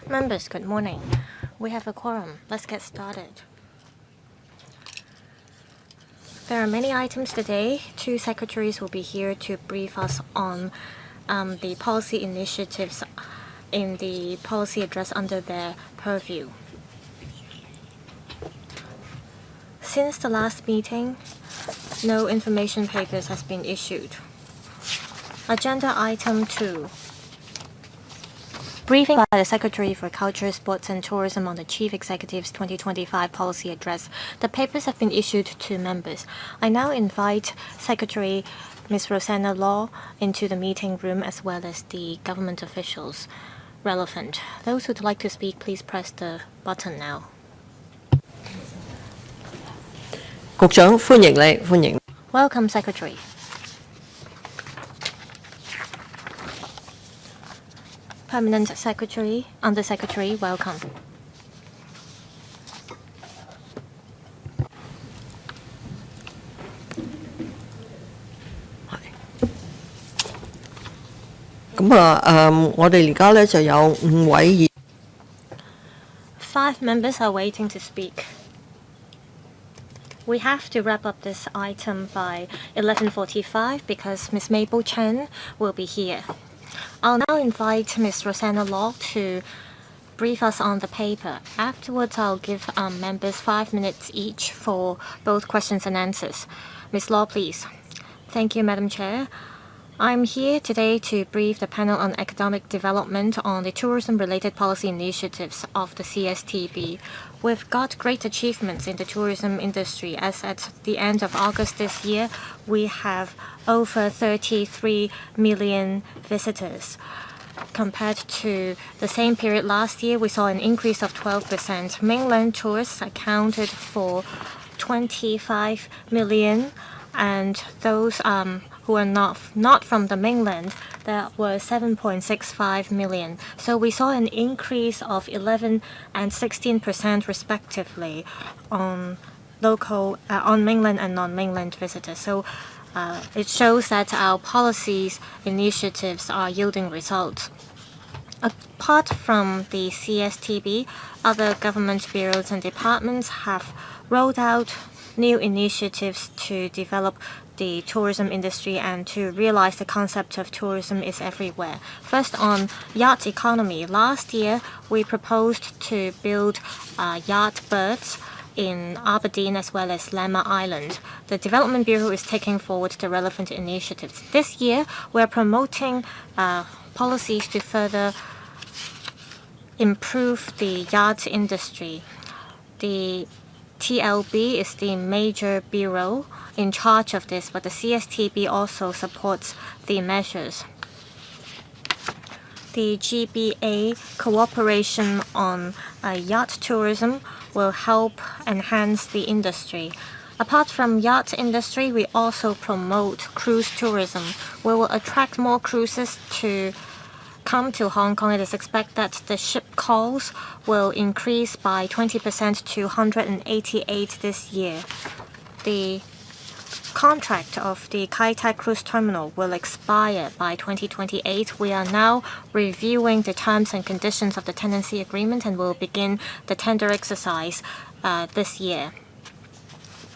Members, good morning. We have a quorum. Let's get started. There are many items today. Two secretaries will be here to brief us on the policy initiatives in the policy address under their purview. Since the last meeting, no information papers has been issued. Agenda item 2. Briefing by the Secretary for Culture, Sports and Tourism on the Chief Executive's 2025 policy address. The papers have been issued to members. I now invite Secretary Ms. Rosanna Law into the meeting room as well as the government officials relevant. Those who'd like to speak, please press the button now. 局長，歡迎你，歡迎。 Welcome, Secretary. Permanent Secretary, Undersecretary, welcome. 我哋而家咧就有5位議。5 members are waiting to speak. We have to wrap up this item by 11:45 because Ms. Mabel Chen will be here. I'll now invite Ms. Rosanna Law to brief us on the paper. Afterwards, I'll give members 5 minutes each for both questions and answers. Ms. Law, please. Thank you, Madam Chair. I'm here today to brief the panel on economic development on the tourism-related policy initiatives of the CSTB. We've got great achievements in the tourism industry as at the end of August this year, we have over 33 million visitors. Compared to the same period last year, we saw an increase of 12%. Mainland tourists accounted for 25 million, and those who are not from the mainland, there were 7.65 million. So we saw an increase of 11 and 16% respectively on mainland and non-mainland visitors. So it shows that our policies initiatives are yielding results. Apart from the CSTB, other government bureaus and departments have rolled out new initiatives to develop the tourism industry and to realize the concept of tourism is everywhere. First, on yacht economy. Last year, we proposed to build yacht berths in Aberdeen as well as Lamma Island. The Development Bureau is taking forward the relevant initiatives. This year, we're promoting policies to further improve the yacht industry. The TLB is the major bureau in charge of this, but the CSTB also supports the measures. The GBA cooperation on yacht tourism will help enhance the industry. Apart from yacht industry, we also promote cruise tourism. We will attract more cruises to come to Hong Kong. It is expected that the ship calls will increase by 20% to 188 this year. The contract of the Kai Tak Cruise Terminal will expire by 2028. We are now reviewing the terms and conditions of the tenancy agreement and will begin the tender exercise this year.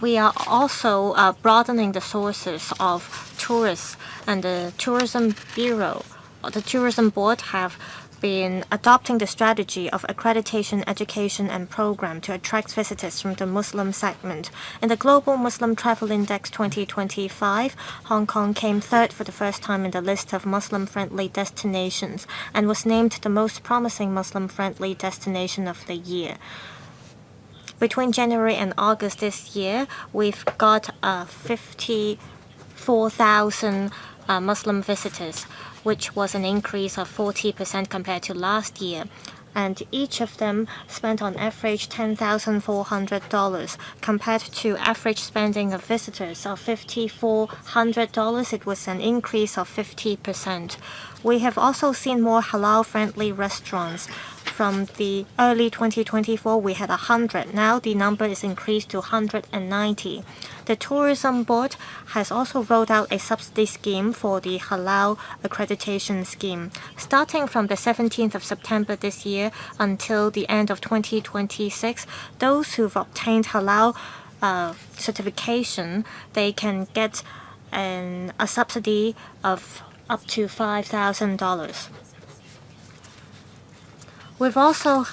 We are also broadening the sources of tourists, and the Tourism Bureau, the Tourism Board have been adopting the strategy of accreditation, education, and program to attract visitors from the Muslim segment. In the Global Muslim Travel Index 2025, Hong Kong came 3rd for the first time in the list of Muslim-friendly destinations and was named the most promising Muslim-friendly destination of the year. Between January and August this year, we've got 54,000 Muslim visitors, which was an increase of 40% compared to last year. And each of them spent on average $10,400. Compared to average spending of visitors of $5,400, it was an increase of 50%. We have also seen more halal-friendly restaurants. From the early 2024, we had 100. Now the number is increased to 190. The The Tourism Board has also rolled out a subsidy scheme for the Halal accreditation scheme. Starting from the 17th of September this year until the end of 2026, those who've obtained Halal certification, they can get a subsidy of up to $5,000. We've also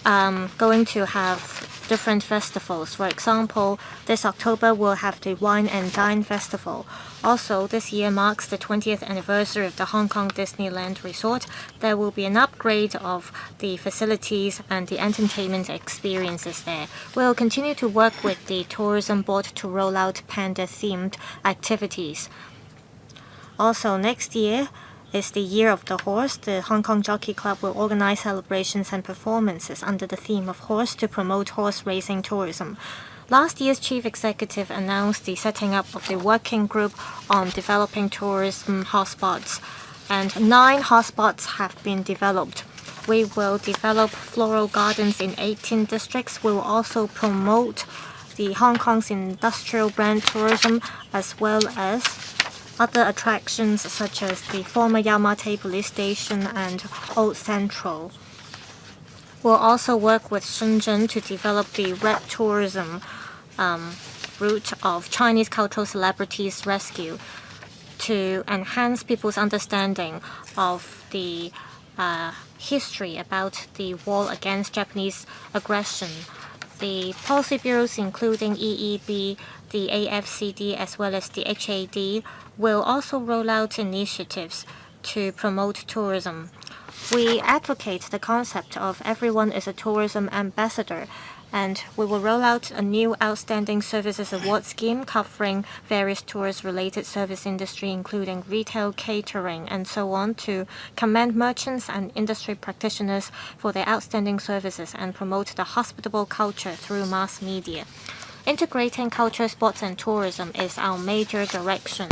going to have different festivals. For example, this October we'll have the Wine and Dine Festival. Also, this year marks the 20th anniversary of the Hong Kong Disneyland Resort. There will be an upgrade of the facilities and the entertainment experiences there. We'll continue to work with the Tourism Board to roll out panda-themed activities. Also, next year is the Year of the Horse. The Hong Kong Jockey Club will organize celebrations and performances under the theme of horse to promote horse racing tourism. Last year's chief executive announced the setting up of the working group on developing tourism hotspots, and 9 hotspots have been developed. We will develop floral gardens in 18 districts. We will also promote the Hong Kong's industrial brand tourism as well as other attractions such as the former Yau Ma Tei police station and Old Central. We'll also work with Shenzhen to develop the red tourism route of Chinese cultural celebrities rescue to enhance people's understanding of the history about the war against Japanese aggression. The policy bureaus, including EEB, the AFCD, as well as the HAD, will also roll out initiatives to promote tourism. We advocate the concept of everyone is a tourism ambassador, and we will roll out a new Outstanding Services Award scheme covering various tourist-related service industry, including retail, catering, and so on, to commend merchants and industry practitioners for their outstanding services and promote the hospitable culture through mass media. Integrating culture, sports, and tourism is our major direction.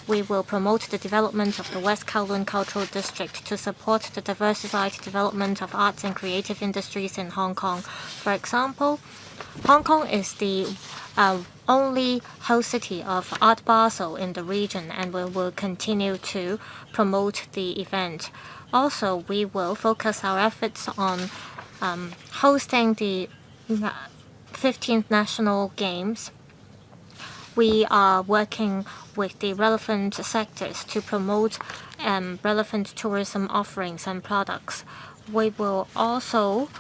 We will promote the development of the West Kowloon Cultural District to support the diversified development of arts and creative industries in Hong Kong. For example, Hong Kong is the only host city of Art Basel in the region, and we will continue to promote the event. Also, we will focus our efforts on hosting the 15th National Games. We are working with the relevant sectors to promote relevant tourism offerings and products. We will also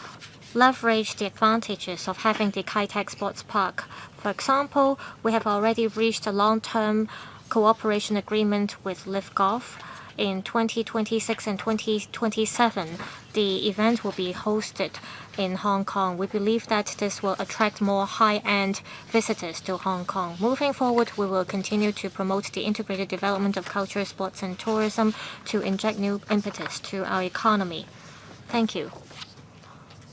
leverage the advantages of having the Kai Tak Sports Park. For example, we have already reached a long-term cooperation agreement with Live Golf. In 2026 and 2027, the event will be hosted in Hong Kong. We believe that this will attract more high-end visitors to Hong Kong. Moving forward, we will continue to promote the integrated development of culture, sports, and tourism to inject new impetus to our economy. Thank you.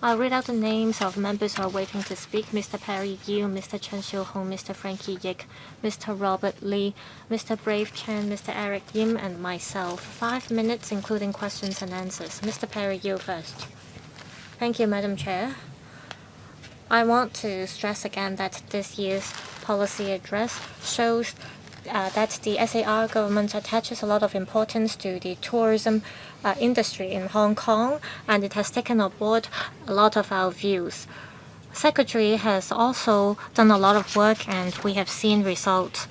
I'll read out the names of members who are waiting to speak. Mr. Perry Yu, Mr. Chen Xiu-hong, Mr. Frankie Yik, Mr. Robert Lee, Mr. Brave Chen, Mr. Eric Yim, and myself. 5 minutes, including questions and answers. Mr. Perry Yu first. Thank you, Madam Chair. I want to stress again that this year's policy address shows that the SAR government attaches a lot of importance to the tourism industry in Hong Kong, and it has taken on board a lot of our views. Secretary has also done a lot of work, and we have seen results.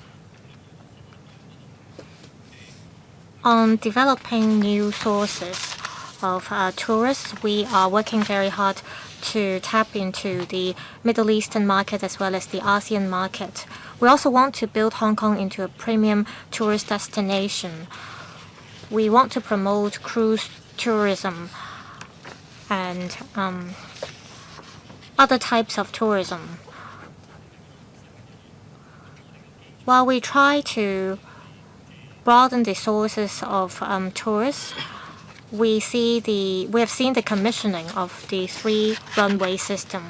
On developing new sources of tourists, we are working very hard to tap into the Middle Eastern market as well as the ASEAN market. We also want to build Hong Kong into a premium tourist destination. We want to promote cruise tourism and other types of tourism. While we try to broaden the sources of tourists, we have seen the commissioning of the 3-runway system.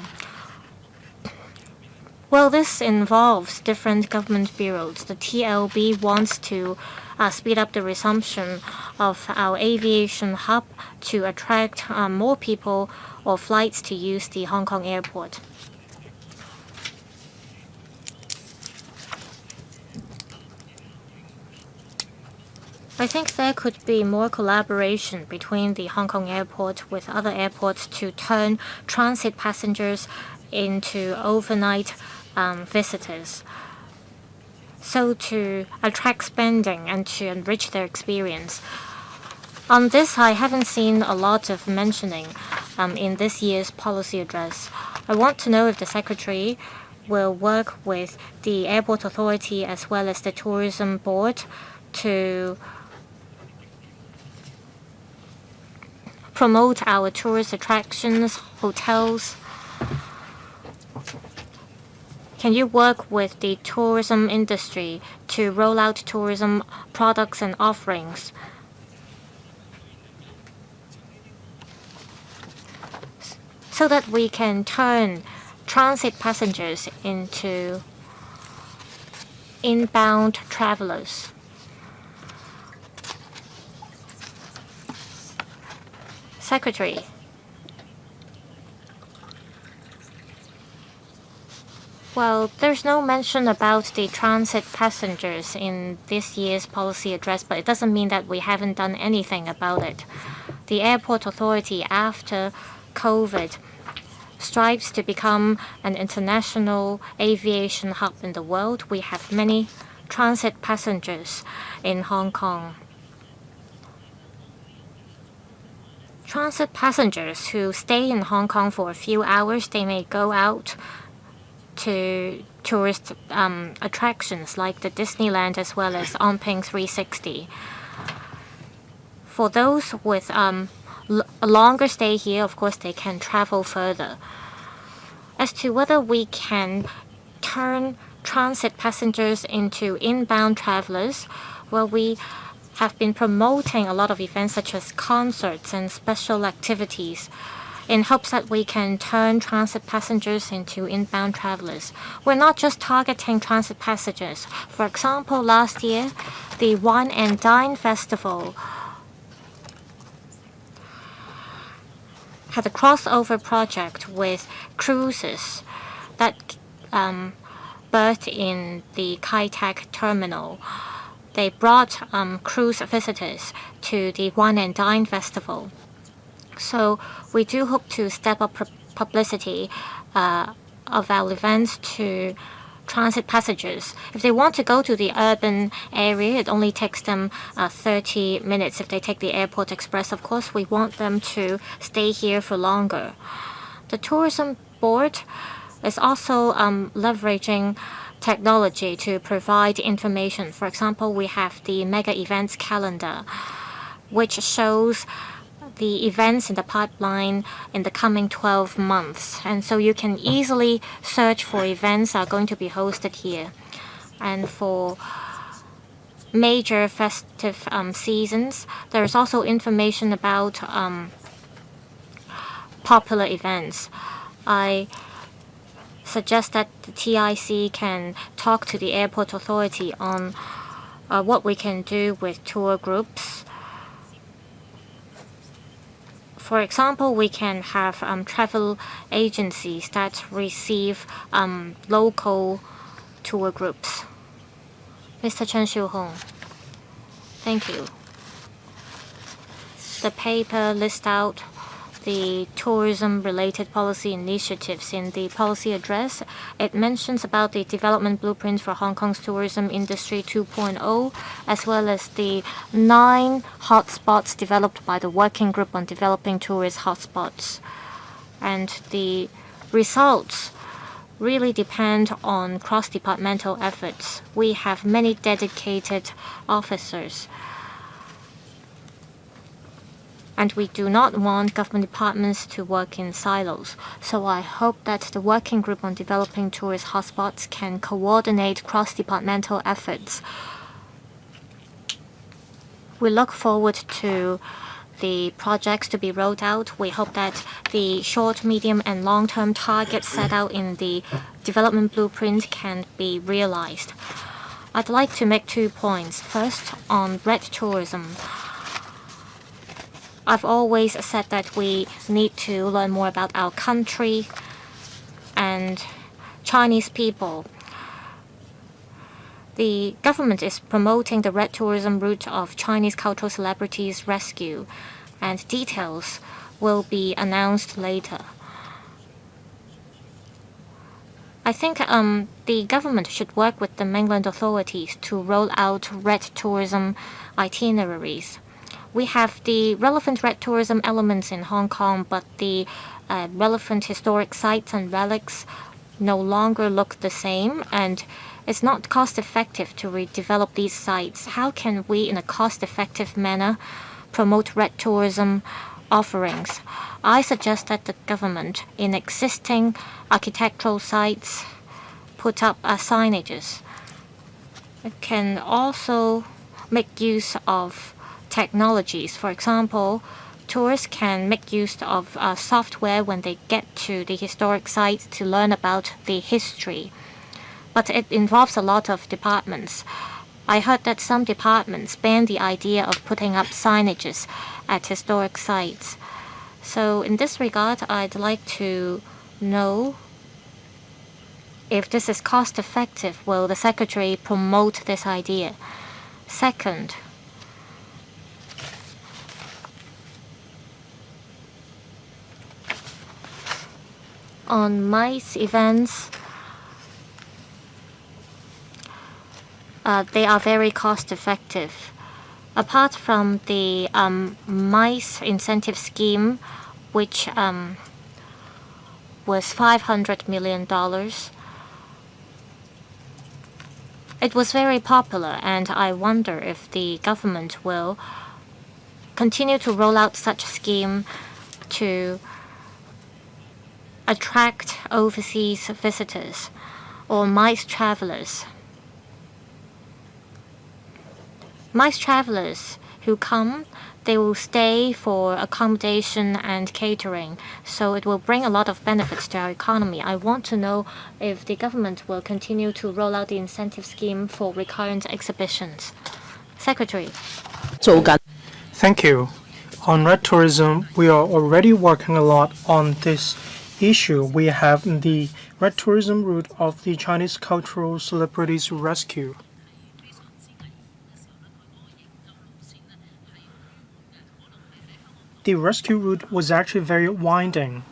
Well, this involves different government bureaus. The TLB wants to speed up the resumption of our aviation hub to attract more people or flights to use the Hong Kong airport. I think there could be more collaboration between the Hong Kong airport with other airports to turn transit passengers into overnight visitors. So to attract spending and to enrich their experience. On this, I haven't seen a lot of mentioning in this year's policy address. I want to know if the Secretary will work with the Airport Authority as well as the Tourism Board to promote our tourist attractions, hotels. Can you work with the tourism industry to roll out tourism products and offerings? So that we can turn transit passengers into inbound travelers. Secretary, well, there's no mention about the transit passengers in this year's policy address, but it doesn't mean that we haven't done anything about it. The Airport Authority, after COVID, strives to become an international aviation hub in the world. We have many transit passengers in Hong Kong. Transit passengers who stay in Hong Kong for a few hours, they may go out to tourist attractions like the Disneyland as well as Onping 360. For those with a longer stay here, of course, they can travel further. As to whether we can turn transit passengers into inbound travelers, well, we have been promoting a lot of events such as concerts and special activities in hopes that we can turn transit passengers into inbound travelers. We're not just targeting transit passengers. For example, last year, the Wine and Dine Festival had a crossover project with cruises that berthed in the Kai Tak terminal. They brought cruise visitors to the Wine and Dine Festival. So we do hope to step up publicity of our events to transit passengers. If they want to go to the urban area, it only takes them 30 minutes if they take the Airport Express. Of course, we want them to stay here for longer. The Tourism Board is also leveraging technology to provide information. For example, we have the mega events calendar, which shows the events in the pipeline in the coming 12 months. And so you can easily search for events that are going to be hosted here. And for major festive seasons, there's also information about popular events. I suggest that the TIC can talk to the Airport Authority on what we can do with tour groups. For example, we can have travel agencies that receive local tour groups. Mr. Chen Xiu-hong, thank you. The paper lists out the tourism-related policy initiatives in the policy address. It mentions about the development blueprint for Hong Kong's tourism industry 2.0, as well as the 9 hotspots developed by the Working Group on Developing Tourist Hotspots. And the results really depend on cross-departmental efforts. We have many dedicated officers, and we do not want government departments to work in silos. So I hope that the Working Group on Developing Tourist Hotspots can coordinate cross-departmental efforts. We look forward to the projects to be rolled out. We hope that the short, medium, and long-term targets set out in the development blueprint can be realized. I'd like to make 2 points. First, on red tourism. I've always said that we need to learn more about our country and Chinese people. The government is promoting the red tourism route of Chinese cultural celebrities rescue, and details will be announced later. I think the government should work with the mainland authorities to roll out red tourism itineraries. We have the relevant red tourism elements in Hong Kong, but the relevant historic sites and relics no longer look the same, and it's not cost effective to redevelop these sites. How can we, in a cost effective manner, promote red tourism offerings? I suggest that the government, in existing architectural sites, put up signages. It can also make use of technologies. For example, tourists can make use of software when they get to the historic sites to learn about the history. But it involves a lot of departments. I heard that some departments ban the idea of putting up signages at historic sites. So in this regard, I'd like to know if this is cost effective. Will the Secretary promote this idea? Second, on MICE events, they are very cost effective. Apart from the MICE incentive scheme, which was $500 million, it was very popular, and I wonder if the government will continue to roll out such a scheme to attract overseas visitors or MICE travelers. MICE travelers who come, they will stay for accommodation and catering, so it will bring a lot of benefits to our economy. I want to know if the government will continue to roll out the incentive scheme for recurrent exhibitions. Secretary. 做緊 Thank you. On red tourism, we are already working a lot on this issue. We have the red tourism route of the Chinese cultural celebrities rescue. The rescue route was actually very winding,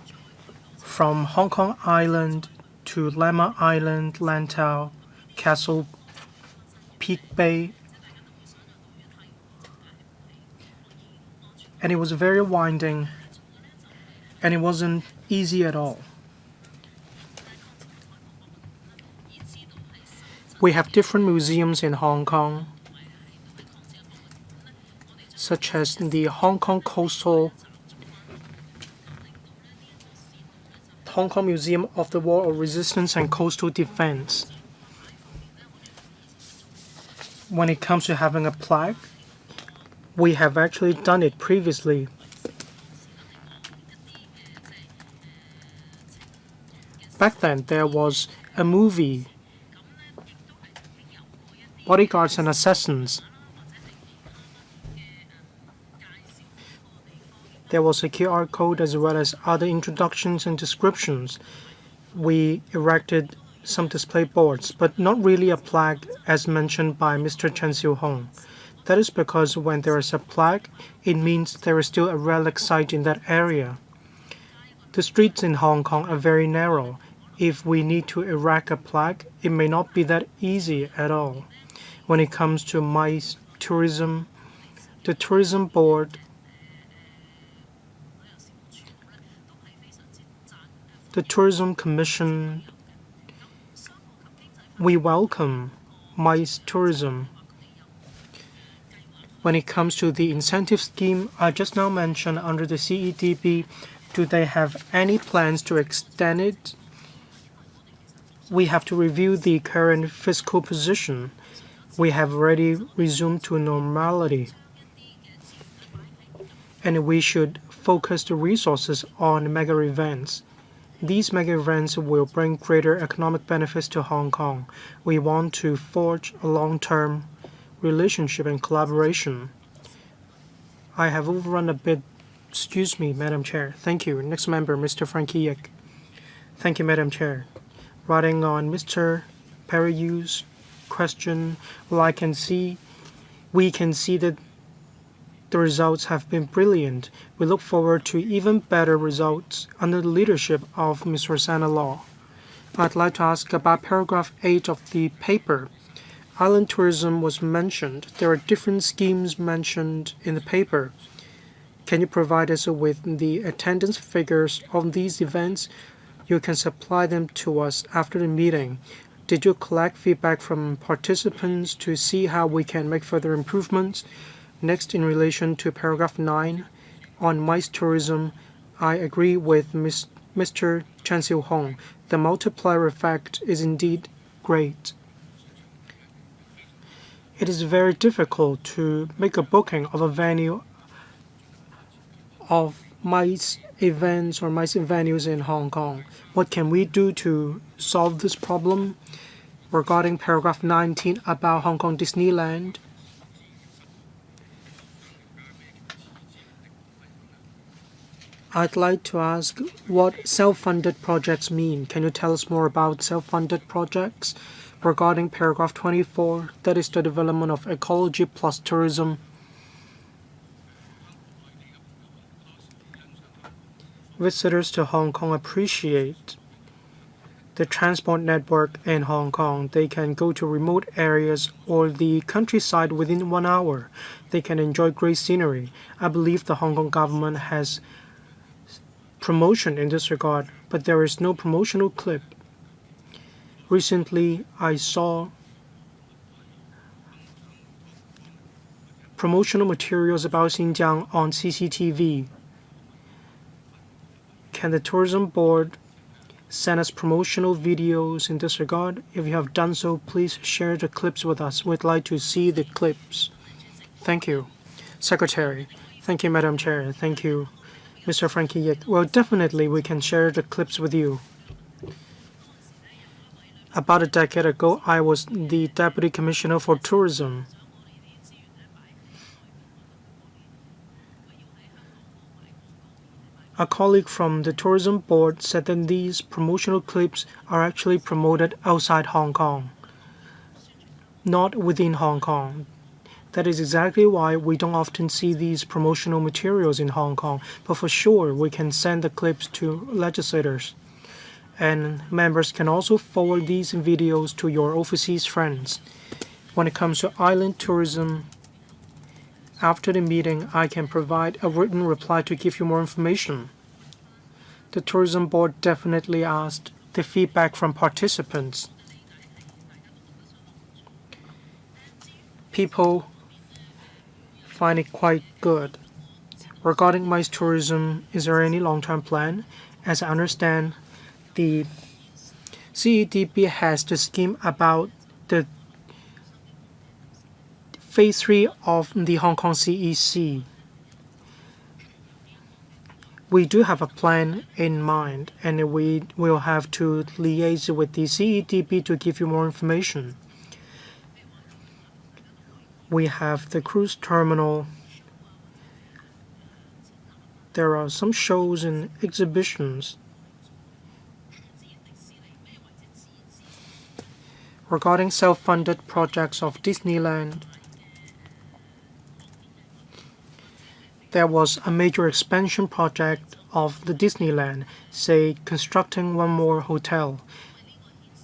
from Hong Kong Island to Lemma Island, Lantau, Castle Peak Bay, and it was very winding, and it wasn't easy at all. We have different museums in Hong Kong, such as the Hong Kong Museum of the War of Resistance and Coastal Defense. When it comes to having a plaque, we have actually done it previously. Back then, there was a movie, Bodyguards and Assassins. There was a QR code as well as other introductions and descriptions. We erected some display boards, but not really a plaque as mentioned by Mr. Chen Xiu-hong. That is because when there is a plaque, it means there is still a relic site in that area. The streets in Hong Kong are very narrow. If we need to erect a plaque, it may not be that easy at all. When it comes to MICE tourism, the tourism board, the tourism commission, we welcome MICE tourism. When it comes to the incentive scheme I just now mentioned under the CEDB, do they have any plans to extend it? We have to review the current fiscal position. We have already resumed to normality, and we should focus the resources on mega events. These mega events will bring greater economic benefits to Hong Kong. We want to forge a long-term relationship and collaboration. I have overrun a bit. Excuse me, Madam Chair. Thank you. Next member, Mr. Frankiek. Thank you, Madam Chair. Riding on Mr. Periyu's question, well, we can see that the results have been brilliant. We look forward to even better results under the leadership of Ms. Rosanna Law. I'd like to ask about paragraph 8 of the paper. Island tourism was mentioned. There are different schemes mentioned in the paper. Can you provide us with the attendance figures of these events? You can supply them to us after the meeting. Did you collect feedback from participants to see how we can make further improvements? Next, in relation to paragraph 9 on MICE tourism, I agree with Mr. Chen Xiu-hong. The multiplier effect is indeed great. It is very difficult to make a booking of a venue of MICE events or MICE venues in Hong Kong. What can we do to solve this problem? Regarding paragraph 19 about Hong Kong Disneyland, I'd like to ask what self-funded projects mean. Can you tell us more about self-funded projects? Regarding paragraph 24, that is the development of ecology plus tourism. Visitors to Hong Kong appreciate the transport network in Hong Kong. They can go to remote areas or the countryside within 1 hour. They can enjoy great scenery. I believe the Hong Kong government has promotion in this regard, but there is no promotional clip. Recently, I saw promotional materials about Xinjiang on CCTV. Can the tourism board send us promotional videos in this regard? If you have done so, please share the clips with us. We'd like to see the clips. Thank you. Secretary. Thank you, Madam Chair. Thank you, Mr. Frankie Yip. Well, definitely we can share the clips with you. About a decade ago, I was the Deputy Commissioner for Tourism. A colleague from the Tourism Board said that these promotional clips are actually promoted outside Hong Kong, not within Hong Kong. That is exactly why we don't often see these promotional materials in Hong Kong, but for sure we can send the clips to legislators. And members can also forward these videos to your overseas friends. When it comes to island tourism, after the meeting, I can provide a written reply to give you more information. The Tourism Board definitely asked the feedback from participants. People find it quite good. Regarding MICE tourism, is there any long-term plan? As I understand, the CEDB has the scheme about the Phase 3 of the Hong Kong CEC. We do have a plan in mind, and we will have to liaise with the CEDB to give you more information. We have the cruise terminal. There are some shows and exhibitions. Regarding self-funded projects of Disneyland, there was a major expansion project of the Disneyland, say constructing one more hotel.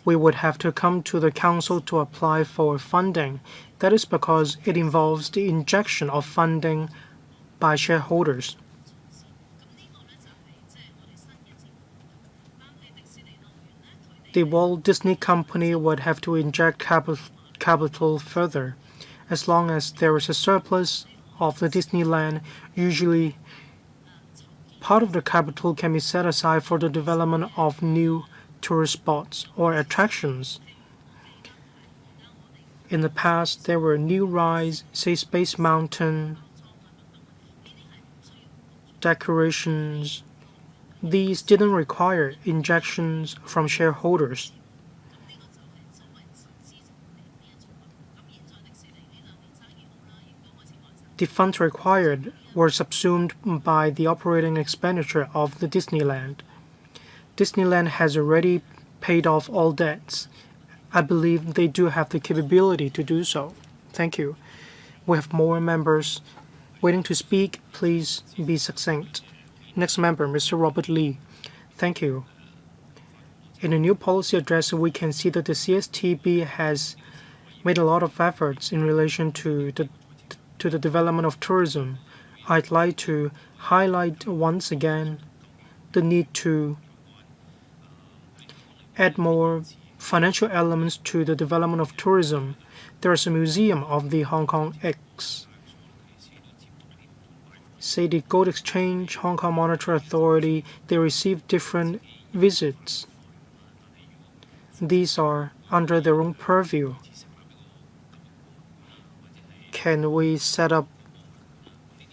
We would have to come to the council to apply for funding. That is because it involves the injection of funding by shareholders. The Walt Disney Company would have to inject capital further. As long as there is a surplus of the Disneyland, usually part of the capital can be set aside for the development of new tourist spots or attractions. In the past, there were new rides, say Space Mountain, decorations. These didn't require injections from shareholders. The funds required were subsumed by the operating expenditure of the Disneyland. Disneyland has already paid off all debts, I believe they do have the capability to do so. Thank you. We have more members waiting to speak. Please be succinct. Next member, Mr. Robert Lee. Thank you. In the new policy address, we can see that the CSTB has made a lot of efforts in relation to the development of tourism. I'd like to highlight once again the need to add more financial elements to the development of tourism. There is a museum of the Hong Kong X. Say the Gold Exchange, Hong Kong Monetary Authority, they receive different visits. These are under their own purview. Can we set up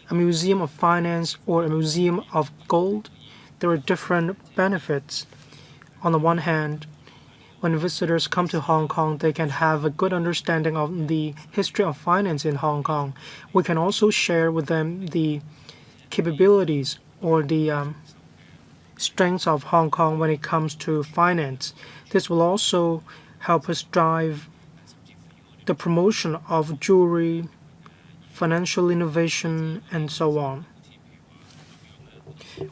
a museum of finance or a museum of gold? There are different benefits. On the one hand, when visitors come to Hong Kong, they can have a good understanding of the history of finance in Hong Kong. We can also share with them the capabilities or the strengths of Hong Kong when it comes to finance. This will also help us drive the promotion of jewelry, financial innovation, and so on.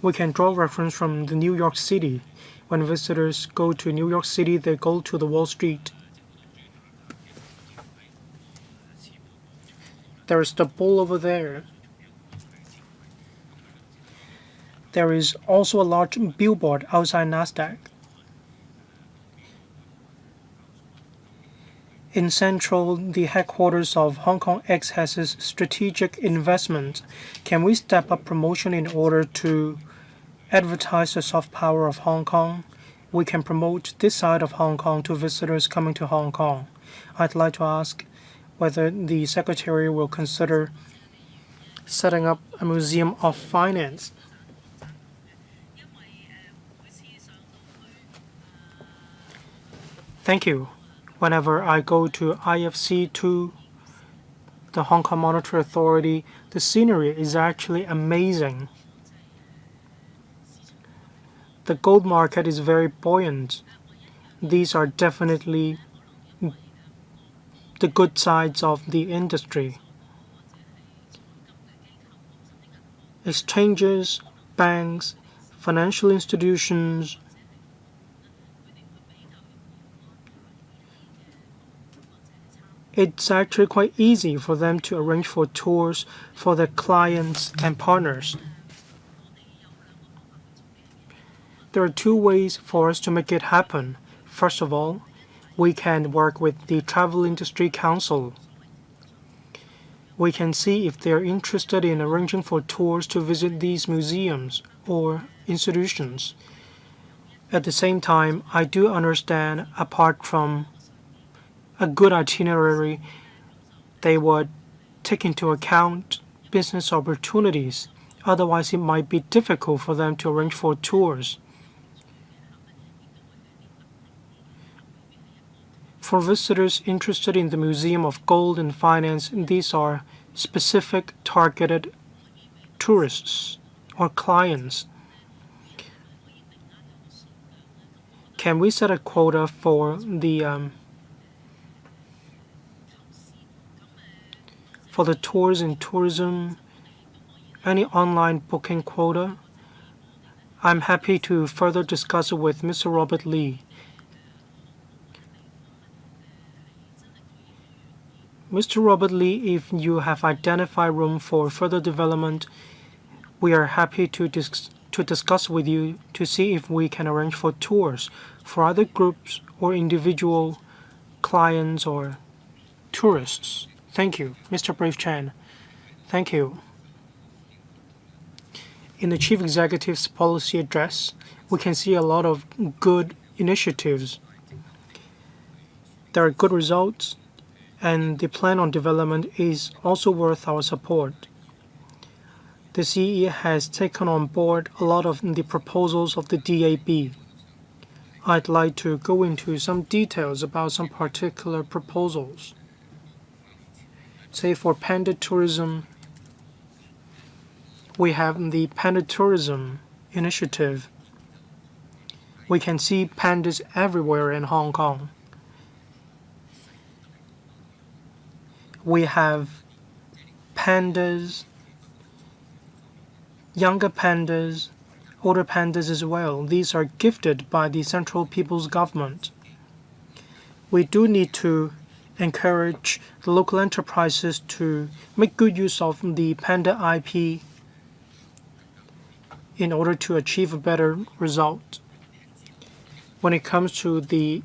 We can draw reference from the New York City. When visitors go to New York City, they go to the Wall Street. There is the bull over there. There is also a large billboard outside Nasdaq. In Central, the headquarters of Hong Kong X has a strategic investment. Can we step up promotion in order to advertise the soft power of Hong Kong? We can promote this side of Hong Kong to visitors coming to Hong Kong. I'd like to ask whether the Secretary will consider setting up a museum of finance. Thank you. Whenever I go to IFC2, the Hong Kong Monetary Authority, the scenery is actually amazing. The gold market is very buoyant. These are definitely the good sides of the industry. Exchanges, banks, financial institutions, it's actually quite easy for them to arrange for tours for their clients and partners. There are two ways for us to make it happen. First of all, we can work with the Travel Industry Council. We can see if they are interested in arranging for tours to visit these museums or institutions. At the same time, I do understand, apart from a good itinerary, they would take into account business opportunities. Otherwise, it might be difficult for them to arrange for tours. For visitors interested in the Museum of Gold and Finance, these are specific targeted tourists or clients. Can we set a quota for the tours in tourism, any online booking quota? I'm happy to further discuss it with Mr. Robert Lee. Mr. Robert Lee, if you have identified room for further development, we are happy to discuss with you to see if we can arrange for tours for other groups or individual clients or tourists. Thank you, Mr. Brave Chan. Thank you. In the Chief Executive's policy address, we can see a lot of good initiatives. There are good results, and the plan on development is also worth our support. The CE has taken on board a lot of the proposals of the DAB. I'd like to go into some details about some particular proposals. Say for panda tourism, we have the Panda Tourism Initiative. We can see pandas everywhere in Hong Kong. We have pandas, younger pandas, older pandas as well. These are gifted by the Central People's Government. We do need to encourage the local enterprises to make good use of the panda IP in order to achieve a better result. When it comes to the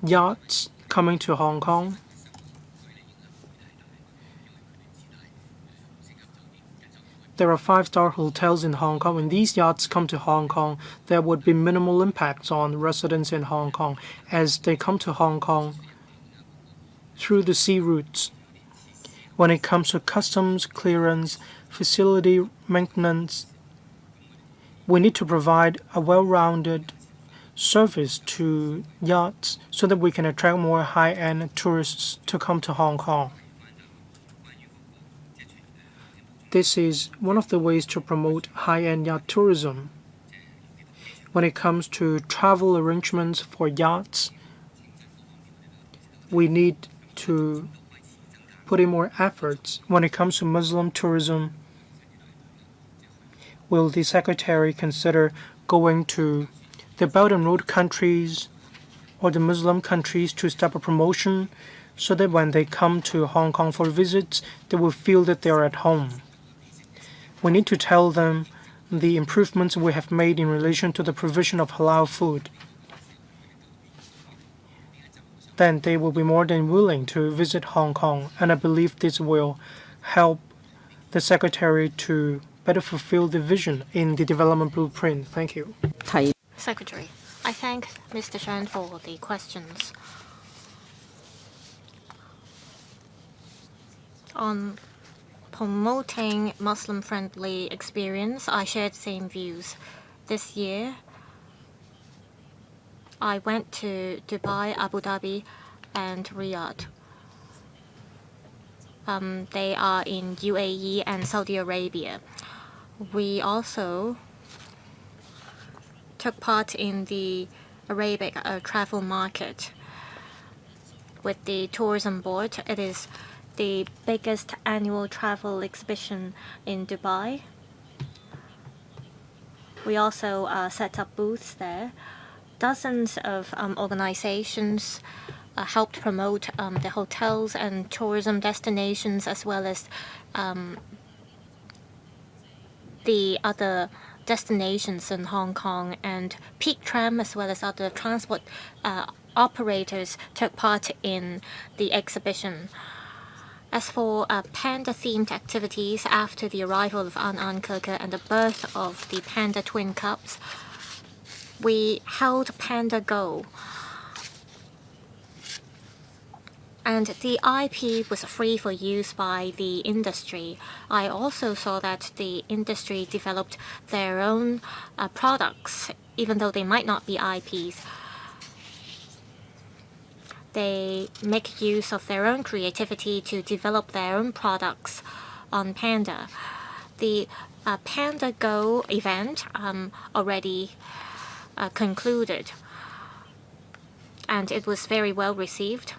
yachts coming to Hong Kong, there are five-star hotels in Hong Kong. When these yachts come to Hong Kong, there would be minimal impacts on residents in Hong Kong as they come to Hong Kong through the sea routes. When it comes to customs clearance, facility maintenance, we need to provide a well-rounded service to yachts so that we can attract more high-end tourists to come to Hong Kong. This is one of the ways to promote high-end yacht tourism. When it comes to travel arrangements for yachts, we need to put in more efforts. When it comes to Muslim tourism, will the Secretary consider going to the Belt and Road countries or the Muslim countries to start a promotion so that when they come to Hong Kong for visits, they will feel that they are at home? We need to tell them the improvements we have made in relation to the provision of halal food. Then they will be more than willing to visit Hong Kong, and I believe this will help the Secretary to better fulfill the vision in the development blueprint. Thank you. Secretary, I thank Mr. Chen for the questions. On promoting Muslim-friendly experience, I share the same views. This year, I went to Dubai, Abu Dhabi, and Riyadh. They are in UAE and Saudi Arabia. We also took part in the Arabic travel market with the tourism board. It is the biggest annual travel exhibition in Dubai. We also set up booths there. Dozens of organizations helped promote the hotels and tourism destinations as well as the other destinations in Hong Kong, and Peak Tram as well as other transport operators took part in the exhibition. As for panda-themed activities after the arrival of An Keke and the birth of the panda twin cubs, we held Panda Go. And the IP was free for use by the industry. I also saw that the industry developed their own products, even though they might not be IPs. They make use of their own creativity to develop their own products on Panda. The Panda Go event already concluded, and it was very well received.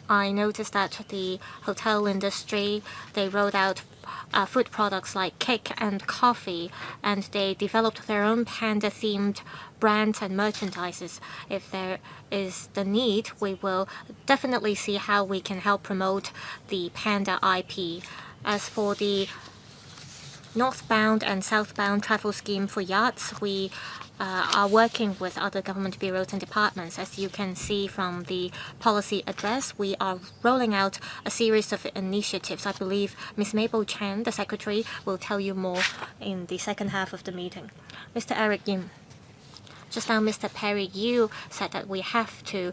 I noticed that the hotel industry, they rolled out food products like cake and coffee, and they developed their own panda-themed brands and merchandises. If there is the need, we will definitely see how we can help promote the panda IP. As for the northbound and southbound travel scheme for yachts, we are working with other government bureaus and departments. As you can see from the policy address, we are rolling out a series of initiatives. I believe Ms. Mabel Chen, the Secretary, will tell you more in the second half of the meeting. Mr. Eric Yim, just now Mr. Perry, you said that we have to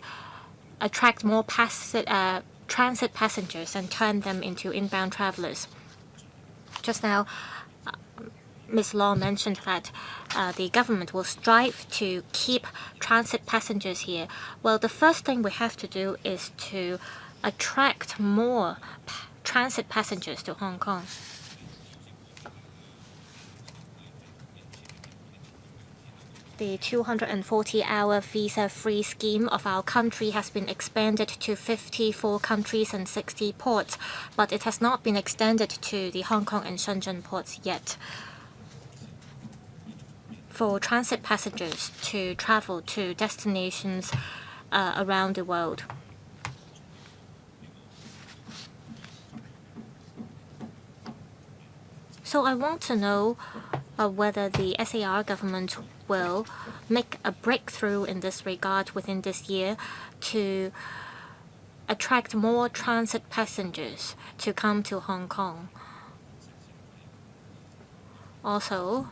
attract more transit passengers and turn them into inbound travelers. Just now, Ms. Law mentioned that the government will strive to keep transit passengers here. Well, the first thing we have to do is to attract more transit passengers to Hong Kong. The 240-hour visa-free scheme of our country has been expanded to 54 countries and 60 ports, but it has not been extended to the Hong Kong and Shenzhen ports yet. For transit passengers to travel to destinations around the world. So I want to know whether the SAR government will make a breakthrough in this regard within this year to attract more transit passengers to come to Hong Kong. Also,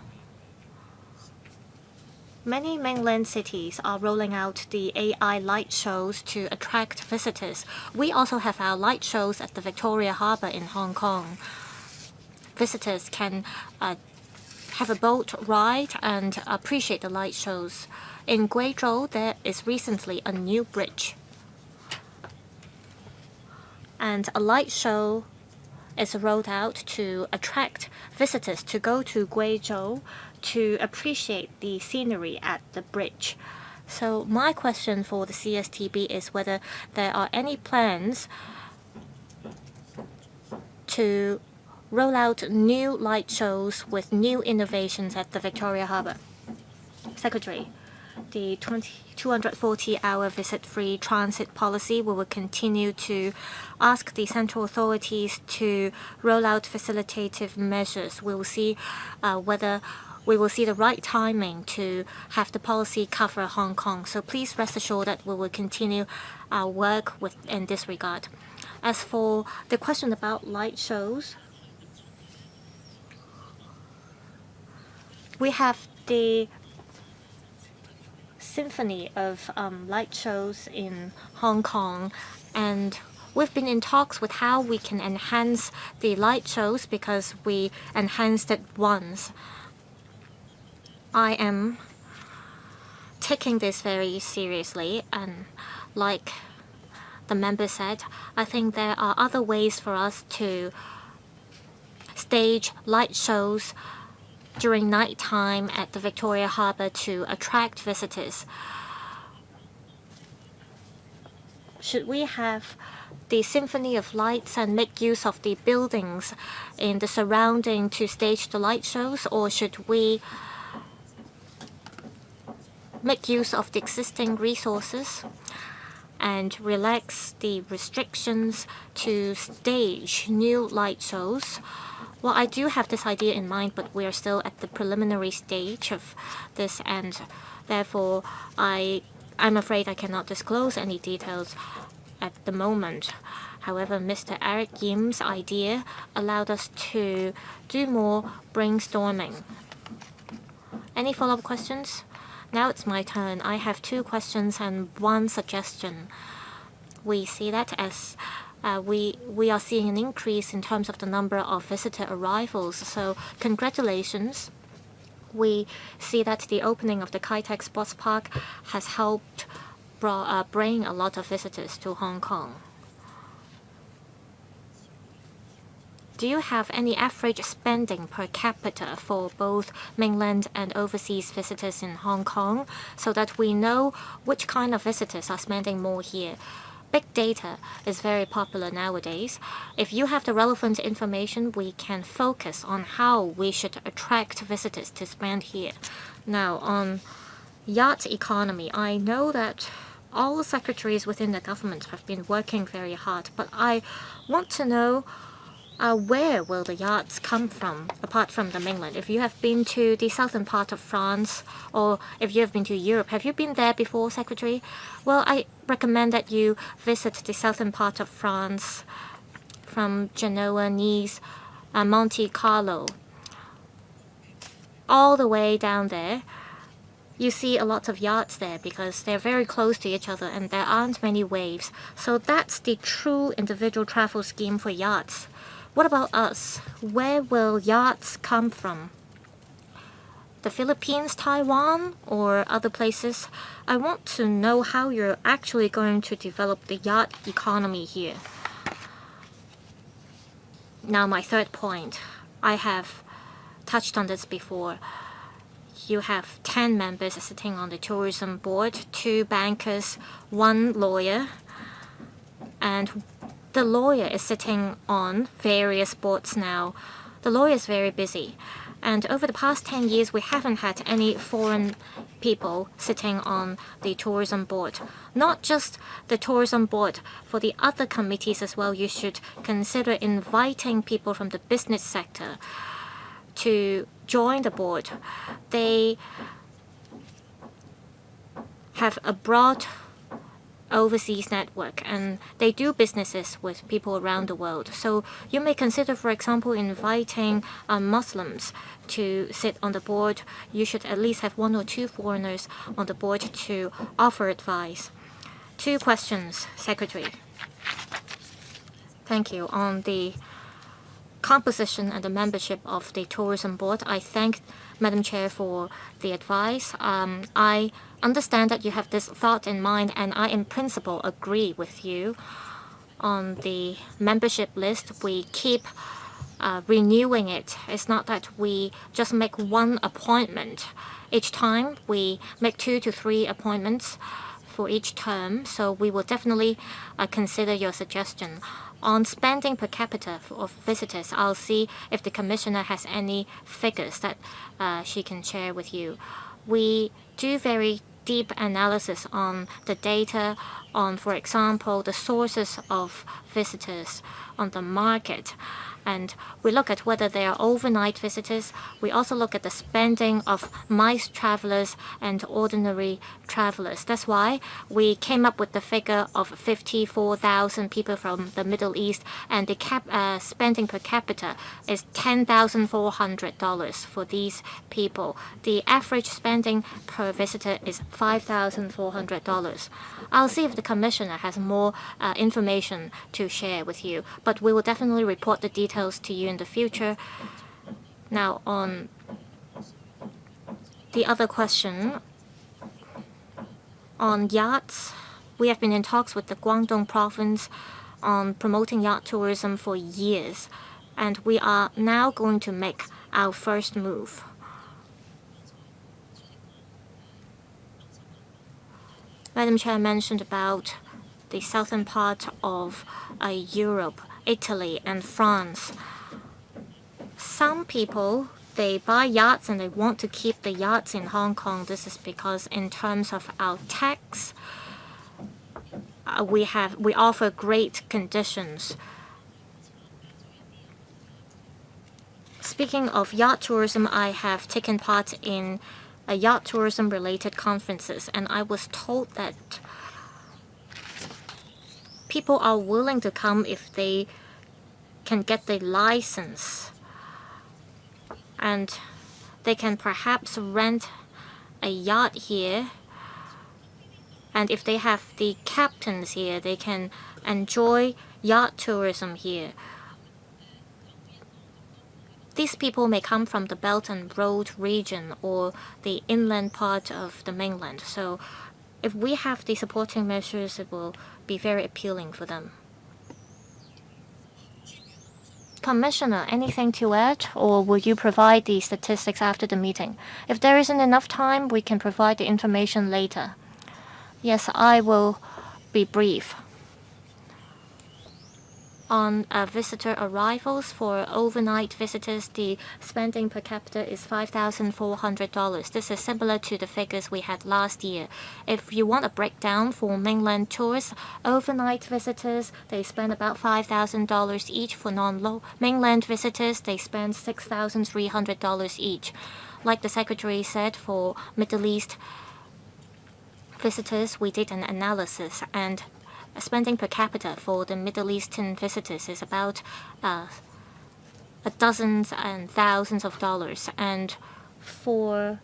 many mainland cities are rolling out the AI light shows to attract visitors. We also have our light shows at the Victoria Harbour in Hong Kong. Visitors can have a boat ride and appreciate the light shows. In Guizhou, there is recently a new bridge. And a light show is rolled out to attract visitors to go to Guizhou to appreciate the scenery at the bridge. So my question for the CSTB is whether there are any plans to roll out new light shows with new innovations at the Victoria Harbour. Secretary, the 240-hour visit-free transit policy, we will continue to ask the central authorities to roll out facilitative measures. We will see whether we will see the right timing to have the policy cover Hong Kong. So please rest assured that we will continue our work in this regard. As for the question about light shows, we have the symphony of light shows in Hong Kong, and we've been in talks with how we can enhance the light shows because we enhanced it once. I am taking this very seriously, and like the member said, I think there are other ways for us to stage light shows during night time at the Victoria Harbour to attract visitors. Should we have the symphony of lights and make use of the buildings in the surrounding to stage the light shows, or should we make use of the existing resources and relax the restrictions to stage new light shows? Well, I do have this idea in mind, but we are still at the preliminary stage of this, and therefore I'm afraid I cannot disclose any details at the moment. However, Mr. Eric Yim's idea allowed us to do more brainstorming. Any follow-up questions? Now it's my turn. I have 2 questions and 1 suggestion. We see that as we are seeing an increase in terms of the number of visitor arrivals. So congratulations. We see that the opening of the Kai Tak Sports Park has helped bring a lot of visitors to Hong Kong. Do you have any average spending per capita for both mainland and overseas visitors in Hong Kong so that we know which kind of visitors are spending more here? Big data is very popular nowadays. If you have the relevant information, we can focus on how we should attract visitors to spend here. Now, on yacht economy, I know that all secretaries within the government have been working very hard, but I want to know where will the yachts come from, apart from the mainland? If you have been to the southern part of France, or if you have been to Europe, have you been there before, Secretary? Well, I recommend that you visit the southern part of France, from Genoa, Nice, Monte Carlo, all the way down there. You see a lot of yachts there because they're very close to each other and there aren't many waves. So that's the true individual travel scheme for yachts. What about us? Where will yachts come from? The Philippines, Taiwan, or other places? I want to know how you're actually going to develop the yacht economy here. Now, my third point. I have touched on this before. you have 10 members sitting on the tourism board, 2 bankers, 1 lawyer, and the lawyer is sitting on various boards now. The lawyer is very busy. And over the past 10 years, we haven't had any foreign people sitting on the tourism board. Not just the tourism board, for the other committees as well, you should consider inviting people from the business sector to join the board. They have a broad overseas network and they do businesses with people around the world. So you may consider, for example, inviting Muslims to sit on the board. You should at least have 1 or 2 foreigners on the board to offer advice. 2 questions, Secretary. Thank you. On the composition and the membership of the tourism board, I thank Madam Chair for the advice. I understand that you have this thought in mind, and I in principle agree with you. On the membership list, we keep renewing it. It's not that we just make 1 appointment. Each time we make 2 to 3 appointments for each term, so we will definitely consider your suggestion. On spending per capita of visitors, I'll see if the Commissioner has any figures that she can share with you. We do very deep analysis on the data, on, for example, the sources of visitors on the market. And we look at whether they are overnight visitors. We also look at the spending of MICE travelers and ordinary travelers. That's why we came up with the figure of 54,000 people from the Middle East, and the spending per capita is $10,400 for these people. The average spending per visitor is $5,400. I'll see if the Commissioner has more information to share with you, but we will definitely report the details to you in the future. Now, on the other question, on yachts, we have been in talks with the Guangdong province on promoting yacht tourism for years, and we are now going to make our first move. Madam Chair mentioned about the southern part of Europe, Italy and France. Some people, they buy yachts and they want to keep the yachts in Hong Kong. This is because in terms of our tax, we offer great conditions. Speaking of yacht tourism, I have taken part in yacht tourism related conferences, and I was told that people are willing to come if they can get the license, and they can perhaps rent a yacht here, and if they have the captains here, they can enjoy yacht tourism here. These people may come from the Belt and Road region or the inland part of the mainland. So if we have the supporting measures, it will be very appealing for them. Commissioner, anything to add, or will you provide the statistics after the meeting? If there isn't enough time, we can provide the information later. Yes, I will be brief. On visitor arrivals for overnight visitors, the spending per capita is $5,400. This is similar to the figures we had last year. If you want a breakdown for mainland tourists, overnight visitors, they spend about $5,000 each. For non-mainland visitors, they spend $6,300 each. Like the Secretary said, for Middle East visitors, we did an analysis, and spending per capita for the Middle Eastern visitors is about dozens and thousands of dollars, and for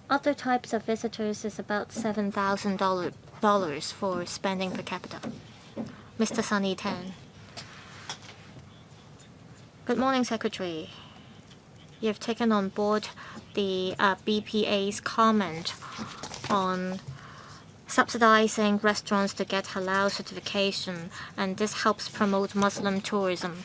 other types of visitors is about $7,000 for spending per capita. Mr. Sunny Tan. Good morning, Secretary. You have taken on board the BPA's comment on subsidizing restaurants to get halal certification, and this helps promote Muslim tourism.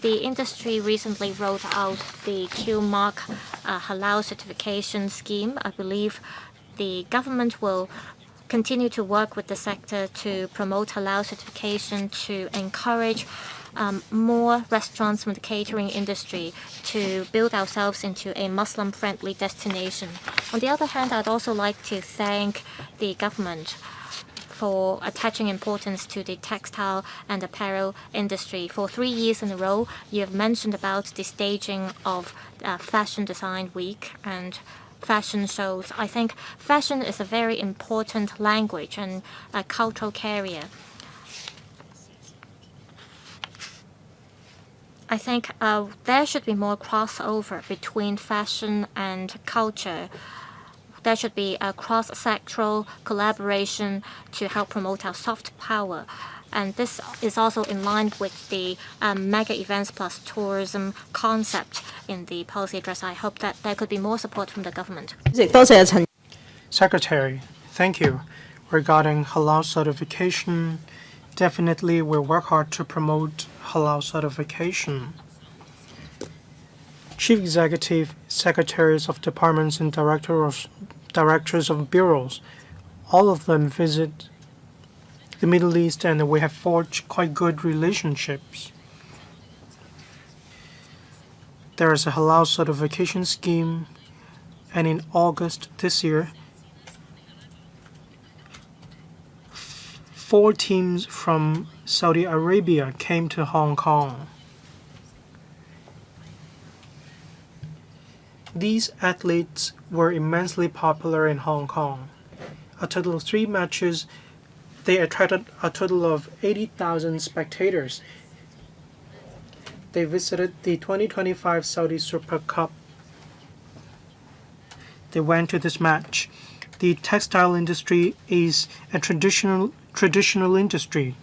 The industry recently rolled out the Q-Mark halal certification scheme. I believe the government will continue to work with the sector to promote halal certification, to encourage more restaurants from the catering industry to build ourselves into a Muslim-friendly destination. On the other hand, I'd also like to thank the government for attaching importance to the textile and apparel industry. For 3 years in a row, you have mentioned about the staging of Fashion Design Week and fashion shows. I think fashion is a very important language and a cultural carrier. I think there should be more crossover between fashion and culture. There should be a cross-sectoral collaboration to help promote our soft power. And this is also in line with the mega events plus tourism concept in the policy address. I hope that there could be more support from the government. 主席，多謝陳 Secretary, thank you. Regarding halal certification, definitely we'll work hard to promote halal certification. Chief Executive, Secretaries of Departments and Directors of Bureaus, all of them visit the Middle East and we have forged quite good relationships. There is a halal certification scheme, and in August this year, 4 teams from Saudi Arabia came to Hong Kong. These athletes were immensely popular in Hong Kong. A total of 3 matches, they attracted a total of 80,000 spectators. They visited the 2025 Saudi Super Cup. They went to this match. The textile industry is a traditional industry.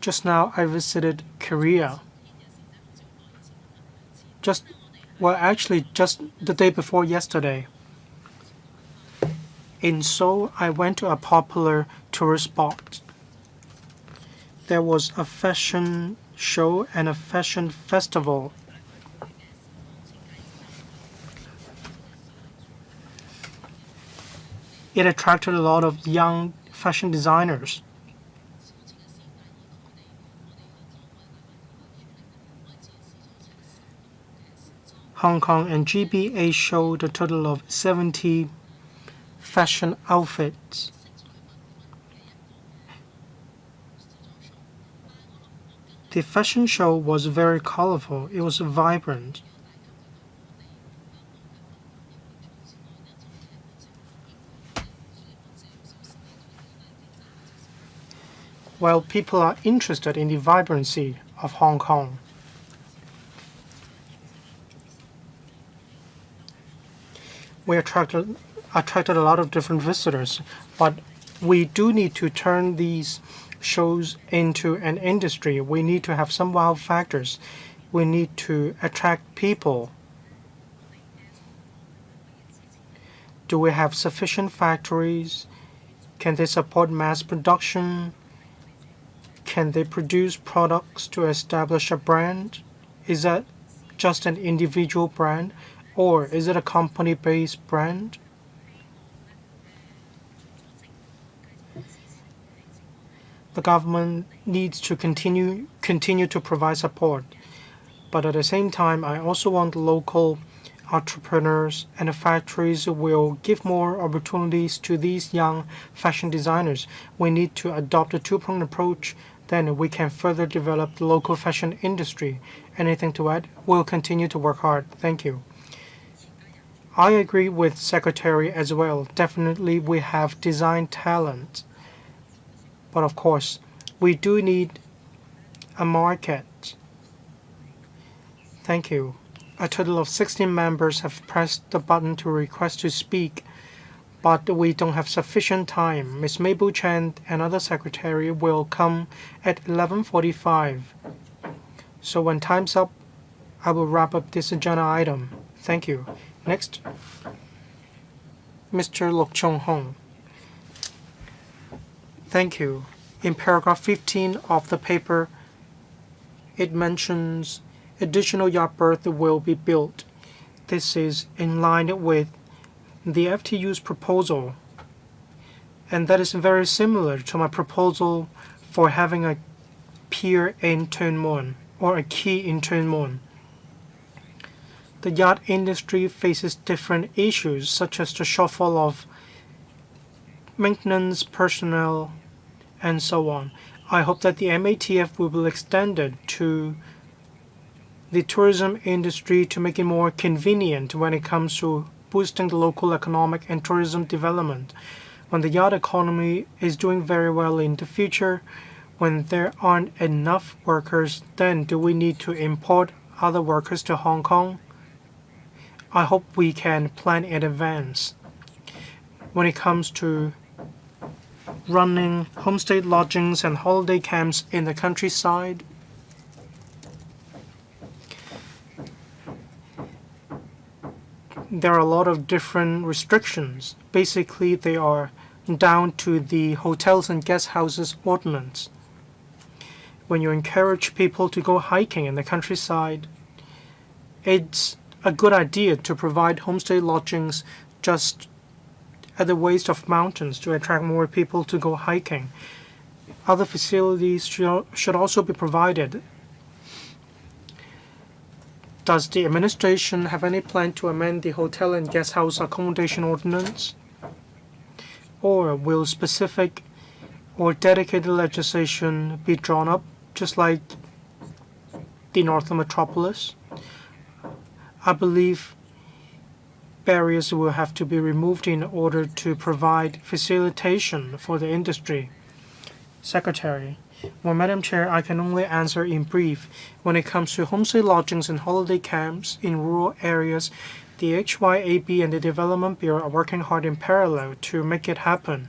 Just now I visited Korea. Just the day before yesterday. In Seoul, I went to a popular tourist spot. There was a fashion show and a fashion festival. It attracted a lot of young fashion designers. Hong Kong and GBA showed a total of 70 fashion outfits. The fashion show was very colorful. It was vibrant. Well, people are interested in the vibrancy of Hong Kong. We attracted a lot of different visitors, but we do need to turn these shows into an industry. We need to have some wow factors. We need to attract people. Do we have sufficient factories? Can they support mass production? Can they produce products to establish a brand? Is that just an individual brand, or is it a company-based brand? The government needs to continue to provide support, but at the same time, I also want local entrepreneurs and the factories will give more opportunities to these young fashion designers. We need to adopt a two-pronged approach. Then we can further develop the local fashion industry. Anything to add? We'll continue to work hard. Thank you. I agree with Secretary as well. Definitely we have design talent. But of course, we do need a market. Thank you. A total of 16 members have pressed the button to request to speak, but we don't have sufficient time. Ms. Mabel Chen, another secretary, will come at 11:45. So when time's up, I will wrap up this agenda item. Thank you. Next, Mr. Lok Chung Hong. Thank you. In paragraph 15 of the paper, It mentions additional yacht berth will be built. This is in line with the FTU's proposal, and that is very similar to my proposal for having a pier in Tuen Mun or a quay in Tuen Mun. The yacht industry faces different issues such as the shortfall of maintenance personnel and so on. I hope that the MATF will be extended to the tourism industry to make it more convenient when it comes to boosting the local economic and tourism development. When the yacht economy is doing very well in the future, when there aren't enough workers, then do we need to import other workers to Hong Kong? I hope we can plan in advance. When it comes to running homestay lodgings and holiday camps in the countryside, there are a lot of different restrictions. Basically, they are down to the hotels and guest houses ordinance. When you encourage people to go hiking in the countryside, it's a good idea to provide homestay lodgings just at the waist of mountains to attract more people to go hiking. Other facilities should also be provided. Does the administration have any plan to amend the hotel and guest house accommodation ordinance? Or will specific or dedicated legislation be drawn up, just like the Northern Metropolis? I believe barriers will have to be removed in order to provide facilitation for the industry. Secretary. Well, Madam Chair, I can only answer in brief. When it comes to homestay lodgings and holiday camps in rural areas, the HYAB and the Development Bureau are working hard in parallel to make it happen.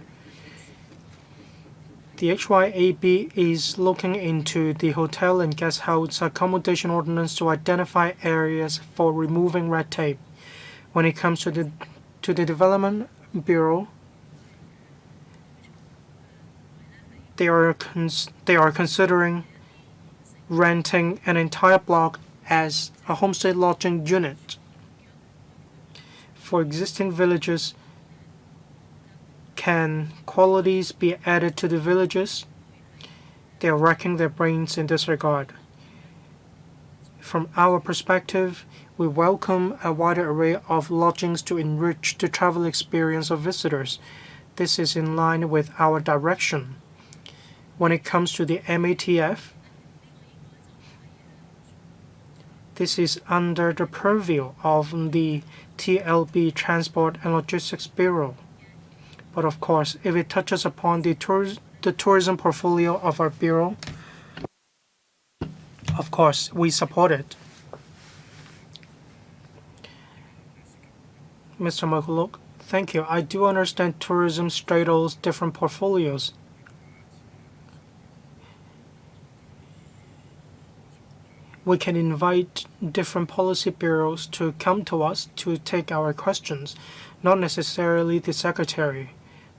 The HYAB is looking into the hotel and guest house accommodation ordinance to identify areas for removing red tape. When it comes to the Development Bureau, they are considering renting an entire block as a homestay lodging unit. For existing villages, can qualities be added to the villages? They are racking their brains in this regard. From our perspective, we welcome a wider array of lodgings to enrich the travel experience of visitors. This is in line with our direction. When it comes to the MATF, this is under the purview of the TLB Transport and Logistics Bureau. But of course, if it touches upon the tourism portfolio of our bureau, of course, we support it. Mr. Makuluk, thank you. I do understand tourism straddles different portfolios. We can invite different policy bureaus to come to us to take our questions, not necessarily the secretary.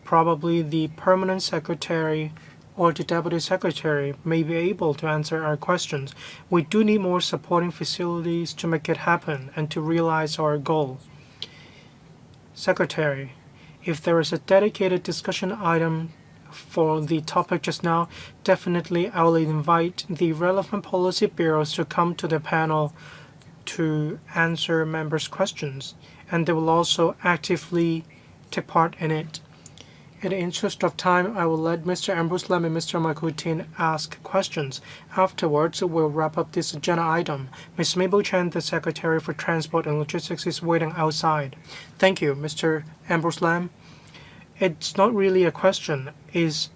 Probably the permanent secretary or the deputy secretary may be able to answer our questions. We do need more supporting facilities to make it happen and to realize our goal. Secretary, if there is a dedicated discussion item for the topic just now, definitely I will invite the relevant policy bureaus to come to the panel to answer members' questions, and they will also actively take part in it. In the interest of time, I will let Mr. Ambrose Lam and Mr. Michael Tin ask questions. Afterwards, we'll wrap up this agenda item. Ms. Mabel Chen, the Secretary for Transport and Logistics, is waiting outside. Thank you, Mr. Ambrose Lam. It's not really a question, it's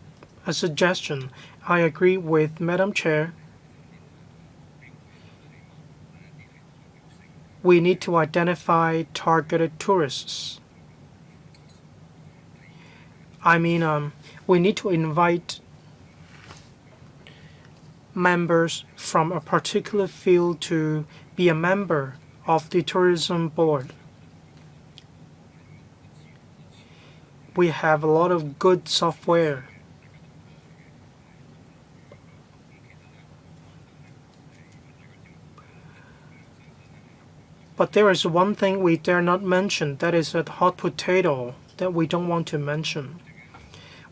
a suggestion. I agree with Madam Chair. We need to identify targeted tourists. We need to invite members from a particular field to be a member of the tourism board. We have a lot of good software. But there is one thing we dare not mention, that is a hot potato that we don't want to mention.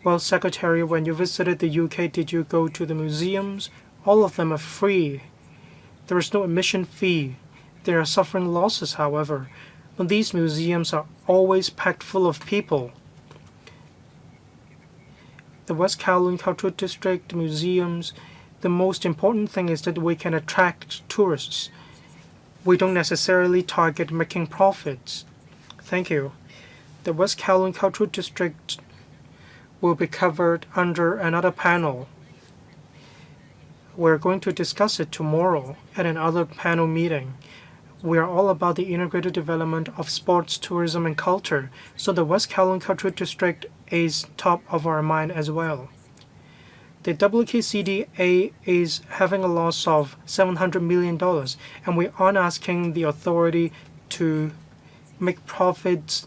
Well, Secretary, when you visited the UK, did you go to the museums? All of them are free. There is no admission fee. They are suffering losses, however. But these museums are always packed full of people. The West Kowloon Cultural District museums, the most important thing is that we can attract tourists. We don't necessarily target making profits. Thank you. The West Kowloon Cultural District will be covered under another panel. We're going to discuss it tomorrow at another panel meeting. We are all about the integrated development of sports, tourism, and culture, so the West Kowloon Cultural District is top of our mind as well. The WKCDA is having a loss of $700 million, and we aren't asking the authority to make profits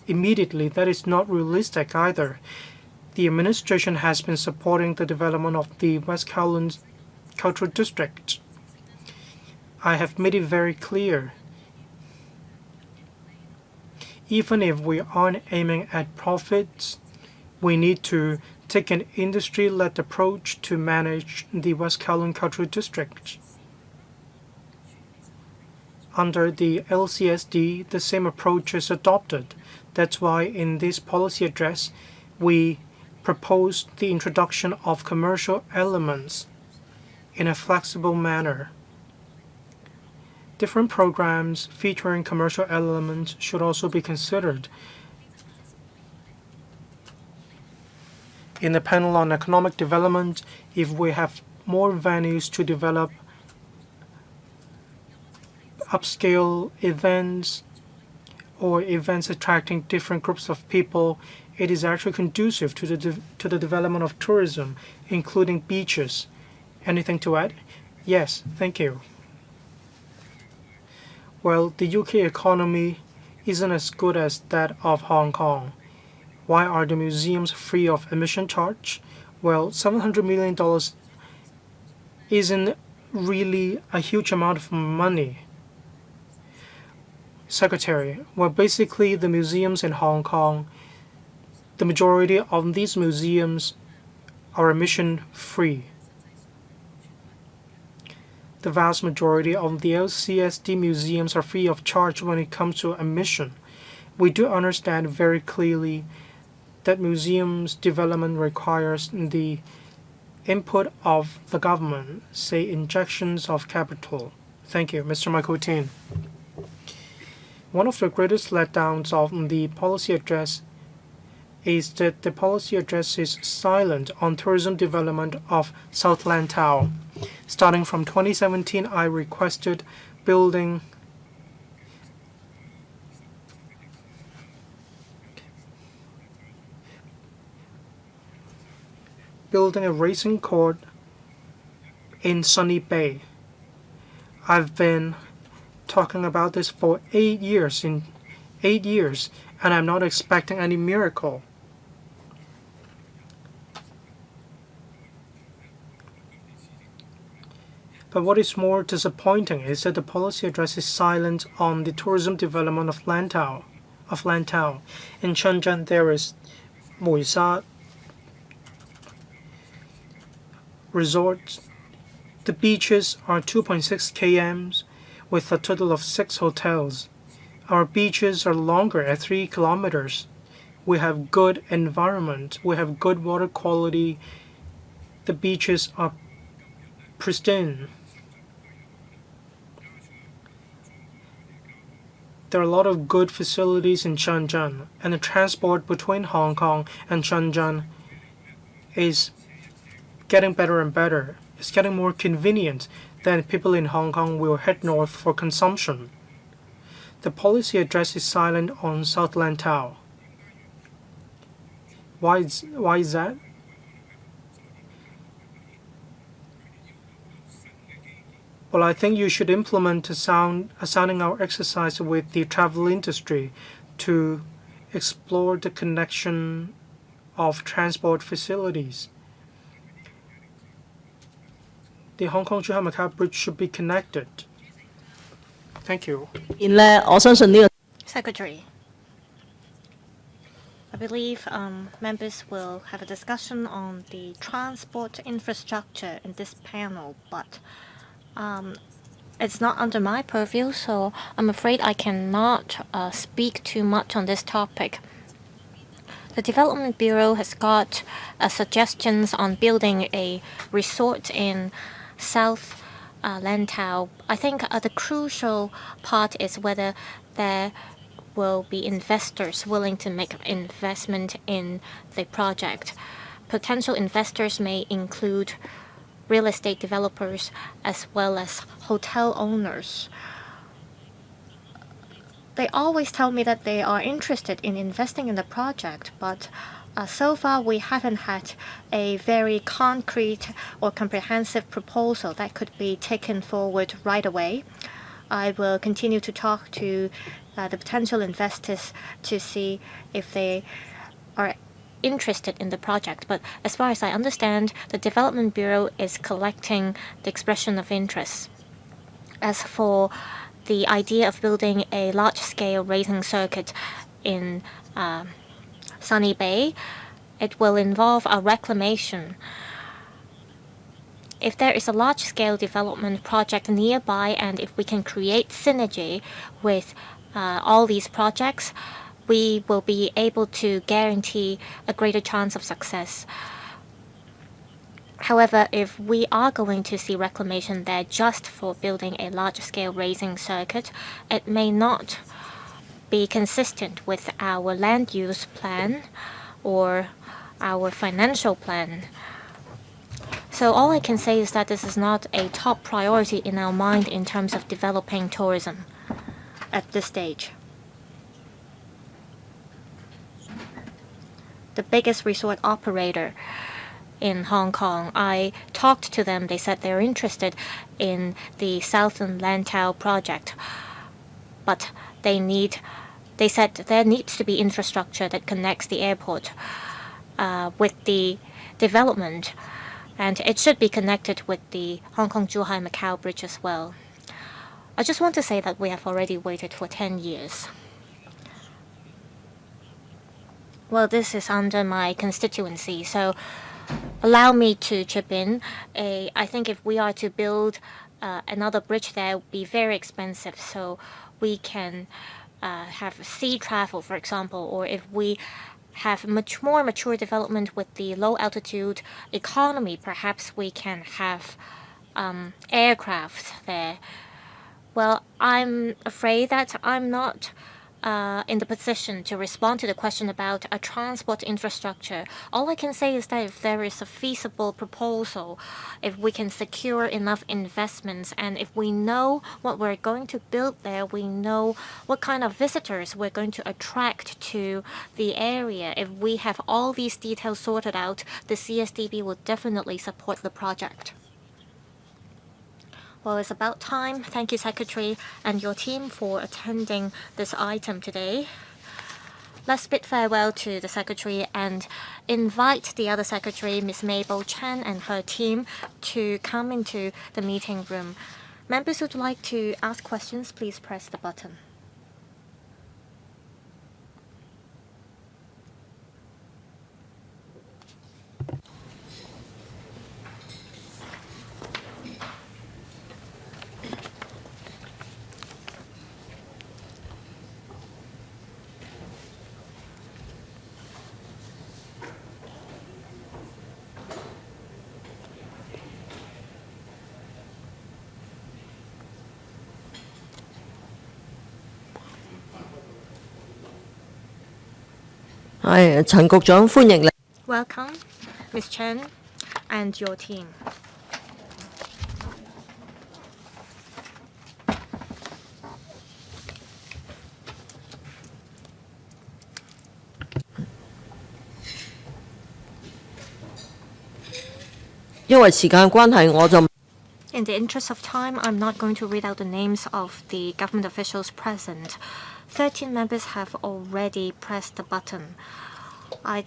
immediately. That is not realistic either. The administration has been supporting the development of the West Kowloon Cultural District. I have made it very clear. Even if we aren't aiming at profits, we need to take an industry-led approach to manage the West Kowloon Cultural District. Under the LCSD, the same approach is adopted. That's why in this policy address, we proposed the introduction of commercial elements in a flexible manner. Different programs featuring commercial elements should also be considered. In the panel on economic development, if we have more venues to develop upscale events or events attracting different groups of people, it is actually conducive to the development of tourism, including beaches. Anything to add? Yes, thank you. Well, the UK economy isn't as good as that of Hong Kong. Why are the museums free of admission charge? Well, $700 million isn't really a huge amount of money. Secretary, well, basically the museums in Hong Kong, the majority of these museums are admission free. The vast majority of the LCSD museums are free of charge when it comes to admission. We do understand very clearly that museums development requires the input of the government, say injections of capital. Thank you, Mr. Michael Tin. One of the greatest letdowns of the policy address is that the policy address is silent on tourism development of South Lantau. Starting from 2017, I requested building a racing court in Sunny Bay. I've been talking about this for 8 years, and I'm not expecting any miracle. But what is more disappointing is that the policy address is silent on the tourism development of Lantau. In Shenzhen, there is Mui Sha Resort. The beaches are 2.6 km with a total of 6 hotels. Our beaches are longer at 3 kilometers. We have good environment. We have good water quality. The beaches are pristine. There are a lot of good facilities in Shenzhen, and the transport between Hong Kong and Shenzhen is getting better and better. It's getting more convenient than people in Hong Kong will head north for consumption. The policy address is silent on South Lantau. Why is that? Well, I think you should implement a sounding out exercise with the travel industry to explore the connection of transport facilities. The Hong Kong-Zhuhai-Macau Bridge should be connected. Thank you. 我相信呢個 Secretary. I believe members will have a discussion on the transport infrastructure in this panel, but it's not under my purview, so I'm afraid I cannot speak too much on this topic. The Development Bureau has got suggestions on building a resort in South Lantau. I think the crucial part is whether there will be investors willing to make investment in the project. Potential investors may include real estate developers as well as hotel owners. They always tell me that they are interested in investing in the project, but so far we haven't had a very concrete or comprehensive proposal that could be taken forward right away. I will continue to talk to the potential investors to see if they are interested in the project. But as far as I understand, the Development Bureau is collecting the expression of interest. As for the idea of building a large-scale racing circuit in Sunny Bay, it will involve a reclamation. If there is a large-scale development project nearby and if we can create synergy with all these projects, we will be able to guarantee a greater chance of success. However, if we are going to see reclamation there just for building a large-scale racing circuit, it may not be consistent with our land use plan or our financial plan. So all I can say is that this is not a top priority in our mind in terms of developing tourism at this stage. The biggest resort operator in Hong Kong, I talked to them. They said they're interested in the Southern Lantau project, but they said there needs to be infrastructure that connects the airport with the development, and it should be connected with the Hong Kong-Zhuhai-Macau Bridge as well. I just want to say that we have already waited for 10 years. Well, this is under my constituency, so allow me to chip in. I think if we are to build another bridge there, it would be very expensive, so we can have sea travel, for example, or if we have much more mature development with the low altitude economy, perhaps we can have aircraft there. Well, I'm afraid that I'm not in the position to respond to the question about a transport infrastructure. All I can say is that if there is a feasible proposal, if we can secure enough investments, and if we know what we're going to build there, we know what kind of visitors we're going to attract to the area. If we have all these details sorted out, the CSDB will definitely support the project. Well, it's about time. Thank you, Secretary, and your team for attending this item today. Let's bid farewell to the Secretary and invite the other Secretary, Ms. Mabel Chen, and her team to come into the meeting room. Members who'd like to ask questions, please press the button.陳局長歡迎你。 Welcome, Ms. Chen and your team. 因為時間關係，我就 In the interest of time, I'm not going to read out the names of the government officials present. 13 members have already pressed the button. I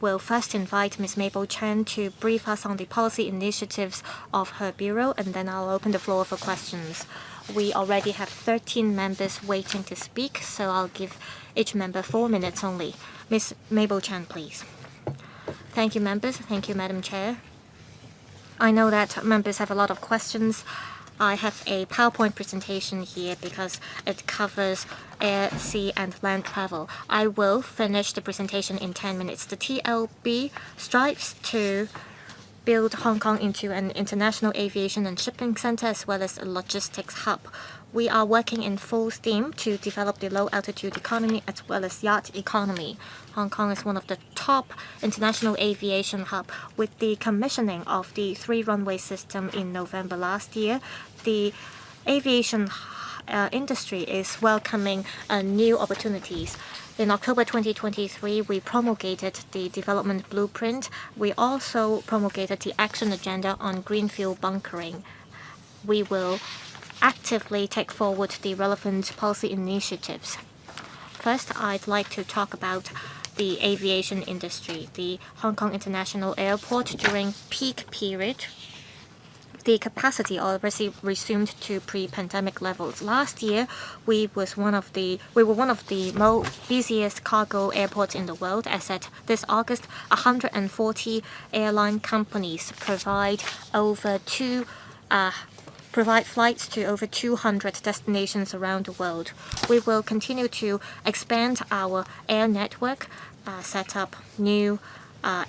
will first invite Ms. Mabel Chen to brief us on the policy initiatives of her bureau, and then I'll open the floor for questions. We already have 13 members waiting to speak, so I'll give each member 4 minutes only. Ms. Mabel Chan, please. Thank you, members. Thank you, Madam Chair. I know that members have a lot of questions. I have a PowerPoint presentation here because it covers air, sea, and land travel. I will finish the presentation in 10 minutes. The TLB strives to build Hong Kong into an international aviation and shipping center as well as a logistics hub. We are working in full steam to develop the low-altitude economy as well as yacht economy. Hong Kong is one of the top international aviation hub. With the commissioning of the 3-runway system in November last year, the aviation industry is welcoming new opportunities. In October 2023, we promulgated the development blueprint. We also promulgated the action agenda on greenfield bunkering. We will actively take forward the relevant policy initiatives. First, I'd like to talk about the aviation industry. The Hong Kong International Airport during peak period, the capacity already resumed to pre-pandemic levels. Last year, we were one of the busiest cargo airports in the world. As at this August, 140 airline companies provide flights to over 200 destinations around the world. We will continue to expand our air network, set up new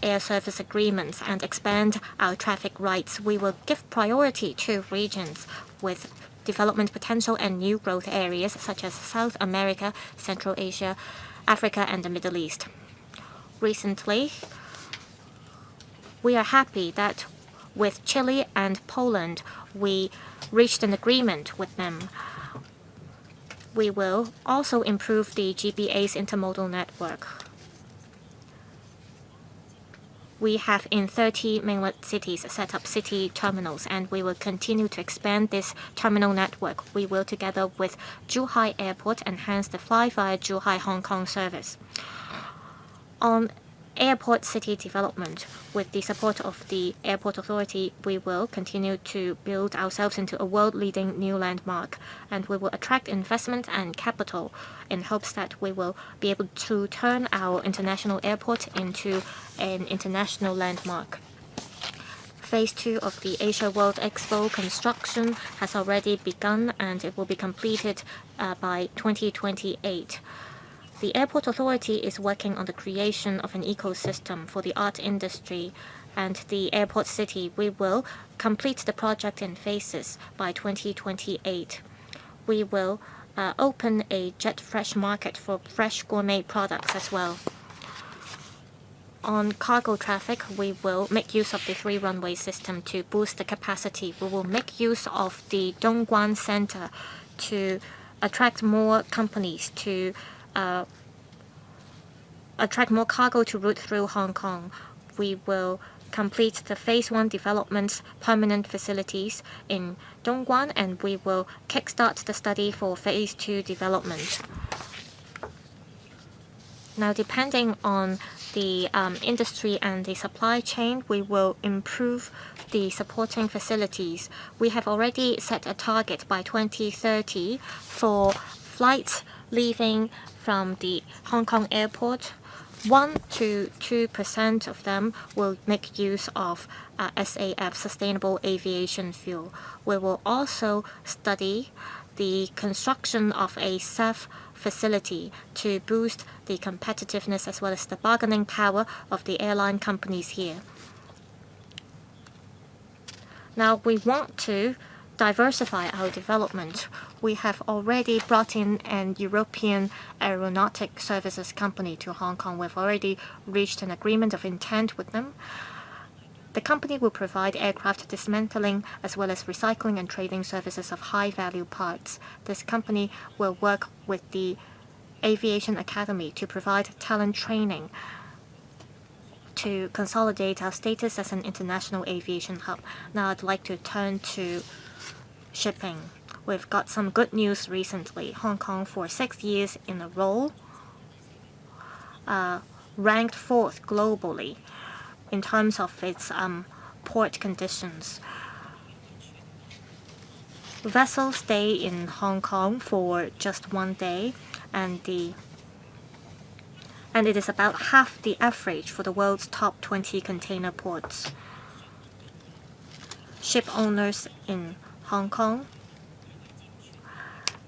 air service agreements, and expand our traffic rights. We will give priority to regions with development potential and new growth areas such as South America, Central Asia, Africa, and the Middle East. Recently, we are happy that with Chile and Poland, we reached an agreement with them. We will also improve the GBA's intermodal network. We have in 30 mainland cities set up city terminals, and we will continue to expand this terminal network. We will, together with Zhuhai Airport, enhance the fly via Zhuhai Hong Kong service. On airport city development, with the support of the Airport Authority, we will continue to build ourselves into a world-leading new landmark, and we will attract investment and capital in hopes that we will be able to turn our international airport into an international landmark. Phase 2 of the Asia World Expo construction has already begun, and it will be completed by 2028. The Airport Authority is working on the creation of an ecosystem for the art industry, and the airport city, we will complete the project in phases by 2028. We will open a jet fresh market for fresh gourmet products as well. On cargo traffic, we will make use of the 3-runway system to boost the capacity. We will make use of the Dongguan Center to attract more companies to attract more cargo to route through Hong Kong. We will complete the Phase 1 development's permanent facilities in Dongguan, and we will kickstart the study for Phase 2 development. Now, depending on the industry and the supply chain, we will improve the supporting facilities. We have already set a target by 2030 for flights leaving from the Hong Kong airport. 1 to 2% of them will make use of SAF, Sustainable Aviation Fuel. We will also study the construction of a SAF facility to boost the competitiveness as well as the bargaining power of the airline companies here. Now, we want to diversify our development. We have already brought in an European aeronautic services company to Hong Kong. We've already reached an agreement of intent with them. The company will provide aircraft dismantling as well as recycling and trading services of high-value parts. This company will work with the Aviation Academy to provide talent training to consolidate our status as an international aviation hub. Now I'd like to turn to shipping. We've got some good news recently. Hong Kong, for 6 years in a row, ranked 4th globally in terms of its port conditions. vessels stay in Hong Kong for just 1 day, and it is about half the average for the world's top 20 container ports. Ship owners in Hong Kong,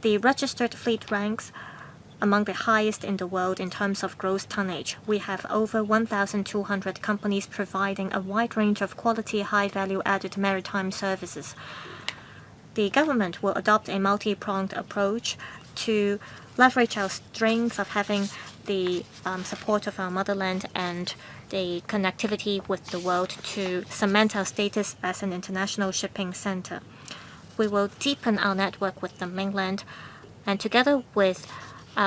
the registered fleet ranks among the highest in the world in terms of gross tonnage. We have over 1,200 companies providing a wide range of quality, high-value added maritime services. The government will adopt a multi-pronged approach to leverage our strengths of having the support of our motherland and the connectivity with the world to cement our status as an international shipping center. We will deepen our network with the mainland, and together with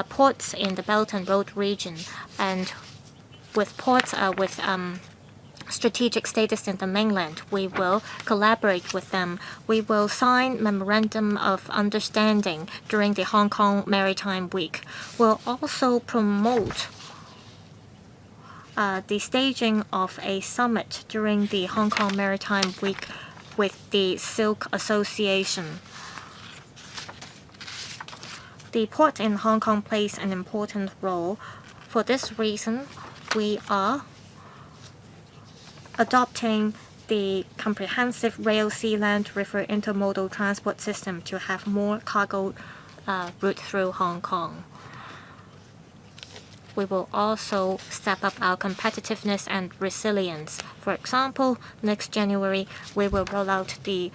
ports in the Belt and Road region and with ports with strategic status in the mainland, we will collaborate with them. We will sign memorandum of understanding during the Hong Kong Maritime Week. We'll also promote the staging of a summit during the Hong Kong Maritime Week with the Silk Association. The port in Hong Kong plays an important role. For this reason, we are adopting the comprehensive rail, sea, land, river intermodal transport system to have more cargo route through Hong Kong. We will also step up our competitiveness and resilience. For example, next January, we will roll out the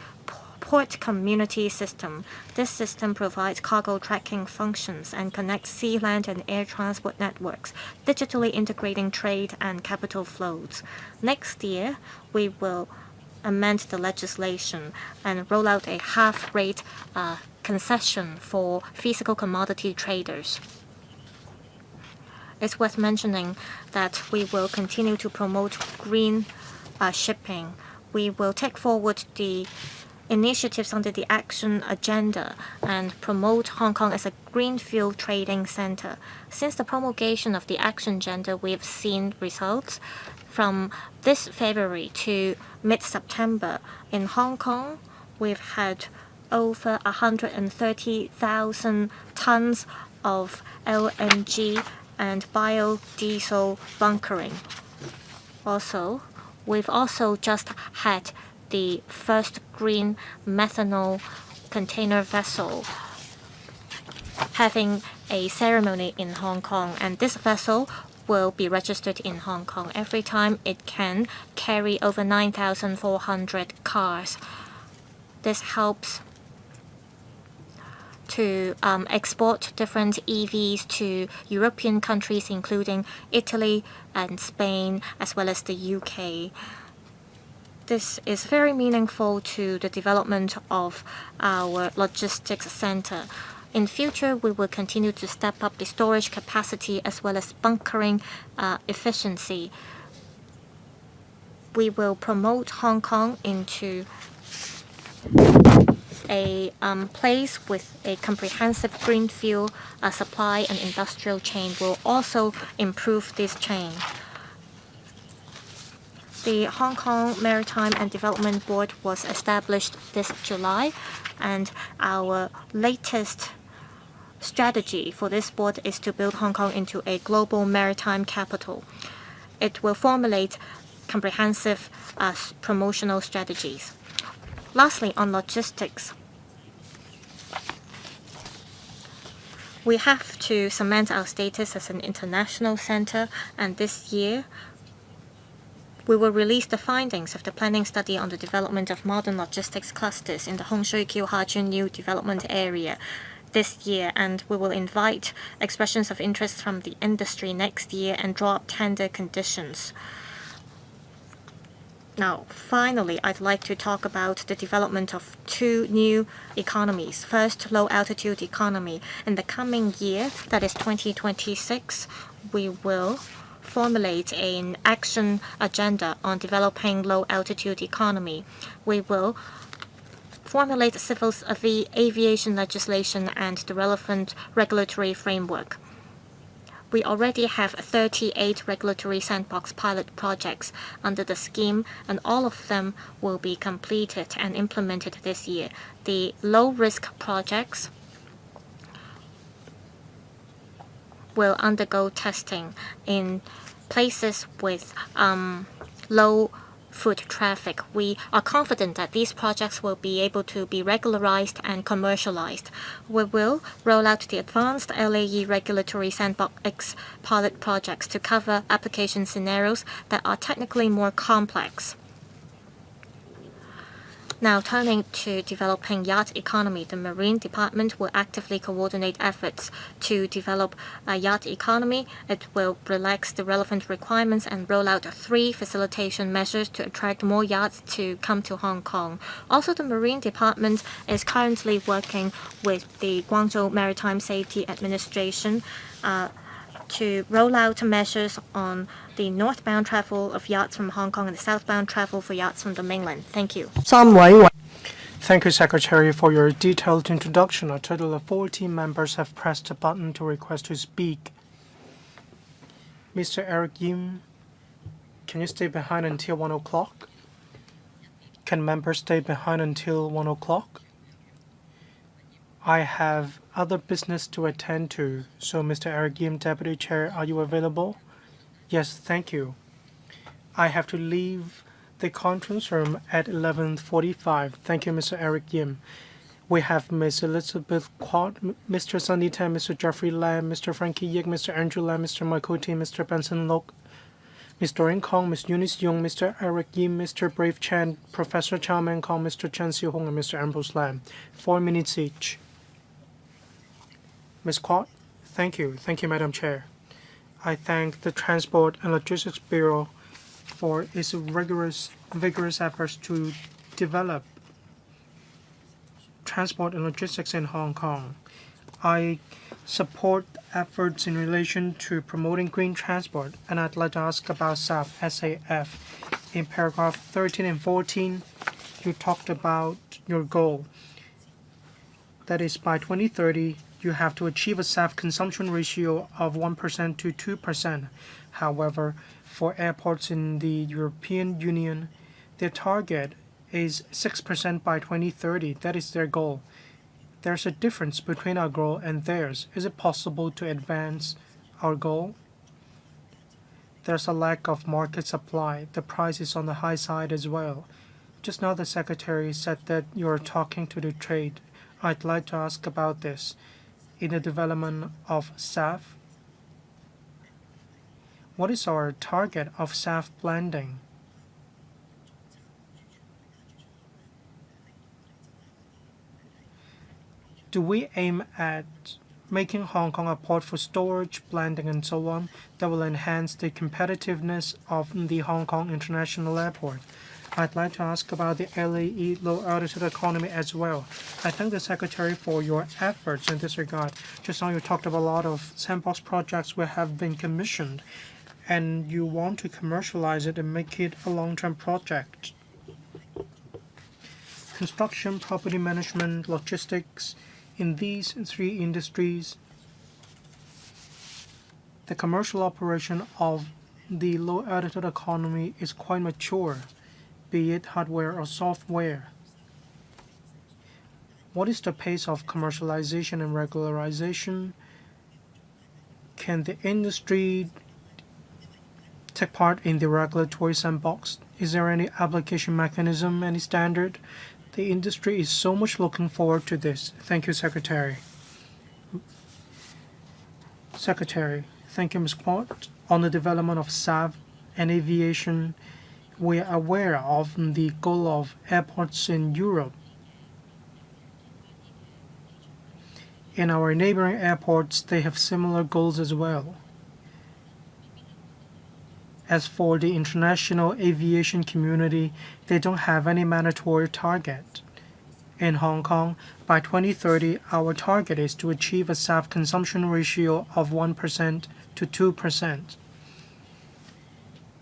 Port Community System. This system provides cargo tracking functions and connects sea, land, and air transport networks, digitally integrating trade and capital flows. Next year, we will amend the legislation and roll out a half-rate concession for physical commodity traders. It's worth mentioning that we will continue to promote green shipping. We will take forward the initiatives under the Action Agenda and promote Hong Kong as a greenfield trading center. Since the promulgation of the Action Agenda, we have seen results. From this February to mid-September in Hong Kong, we've had over 130,000 tons of LNG and biodiesel bunkering. We've also just had the first green methanol container vessel having a ceremony in Hong Kong, and this vessel will be registered in Hong Kong. Every time it can carry over 9,400 cars. This helps to export different EVs to European countries, including Italy and Spain, as well as the UK. This is very meaningful to the development of our logistics center. In future, we will continue to step up the storage capacity as well as bunkering efficiency. We will promote Hong Kong into a place with a comprehensive green fuel supply and industrial chain. Will also improve this chain. The Hong Kong Maritime and Development Board was established this July, and our latest strategy for this board is to build Hong Kong into a global maritime capital. It will formulate comprehensive promotional strategies. Lastly, on logistics, we have to cement our status as an international center, and this year we will release the findings of the planning study on the development of modern logistics clusters in the Hung Shui Kiu Hajun New Development Area this year, and we will invite expressions of interest from the industry next year and draw up tender conditions. Now, finally, I'd like to talk about the development of two new economies. First, low-altitude economy. In the coming year, that is 2026, we will formulate an action agenda on developing low-altitude economy. We will formulate civil aviation legislation and the relevant regulatory framework. We already have 38 regulatory sandbox pilot projects under the scheme, and all of them will be completed and implemented this year. The low-risk projects will undergo testing in places with low foot traffic. We are confident that these projects will be able to be regularized and commercialized. We will roll out the advanced LAE regulatory sandbox pilot projects to cover application scenarios that are technically more complex. Now, turning to developing yacht economy, the Marine Department will actively coordinate efforts to develop a yacht economy. It will relax the relevant requirements and roll out 3 facilitation measures to attract more yachts to come to Hong Kong. Also, the Marine Department is currently working with the Guangzhou Maritime Safety Administration to roll out measures on the northbound travel of yachts from Hong Kong and the southbound travel for yachts from the mainland. Thank you. 3位 Thank you, Secretary, for your detailed introduction. A total of 14 members have pressed a button to request to speak. Mr. Eric Yim, can you stay behind until 1 o'clock? Can members stay behind until 1 o'clock? I have other business to attend to, so Mr. Eric Yim, Deputy Chair, are you available? Yes, thank you. I have to leave the conference room at 11:45. Thank you, Mr. Eric Yim. We have Ms. Elizabeth Quad, Mr. Sunny Tan, Mr. Jeffrey Lam, Mr. Frankie Yik, Mr. Andrew Lam, Mr. Michael T, Mr. Benson Lok, Ms. Doreen Kong, Ms. Eunice Young, Mr. Eric Yim, Mr. Brave Chan, Professor Chow Man Kong, Mr. Chen Xiu Hong, and Mr. Ambrose Lam. 4 minutes each. Ms. Quad, thank you. Thank you, Madam Chair. I thank the Transport and Logistics Bureau for its vigorous efforts to develop transport and logistics in Hong Kong. I support efforts in relation to promoting green transport, and I'd like to ask about SAF. In paragraph 13 and 14, you talked about your goal. That is, by 2030, you have to achieve a SAF consumption ratio of 1% to 2%. However, for airports in the European Union, their target is 6% by 2030. That is their goal. There's a difference between our goal and theirs. Is it possible to advance our goal? There's a lack of market supply. The price is on the high side as well. Just now the Secretary said that you're talking to the trade. I'd like to ask about this. In the development of SAF, what is our target of SAF blending? Do we aim at making Hong Kong a port for storage, blending, and so on that will enhance the competitiveness of the Hong Kong International Airport? I'd like to ask about the LAE, low-altitude economy, as well. I thank the Secretary for your efforts in this regard. Just now you talked about a lot of sandbox projects which have been commissioned, and you want to commercialize it and make it a long-term project. Construction, property management, logistics, in these 3 industries, the commercial operation of the low-altitude economy is quite mature, be it hardware or software. What is the pace of commercialization and regularization? Can the industry take part in the regulatory sandbox? Is there any application mechanism, any standard? The industry is so much looking forward to this. Thank you, Secretary. Secretary, thank you, Ms. Kwok. On the development of SAF and aviation, we are aware of the goal of airports in Europe. In our neighboring airports, they have similar goals as well. As for the international aviation community, they don't have any mandatory target. In Hong Kong, by 2030, our target is to achieve a SAF consumption ratio of 1% to 2%.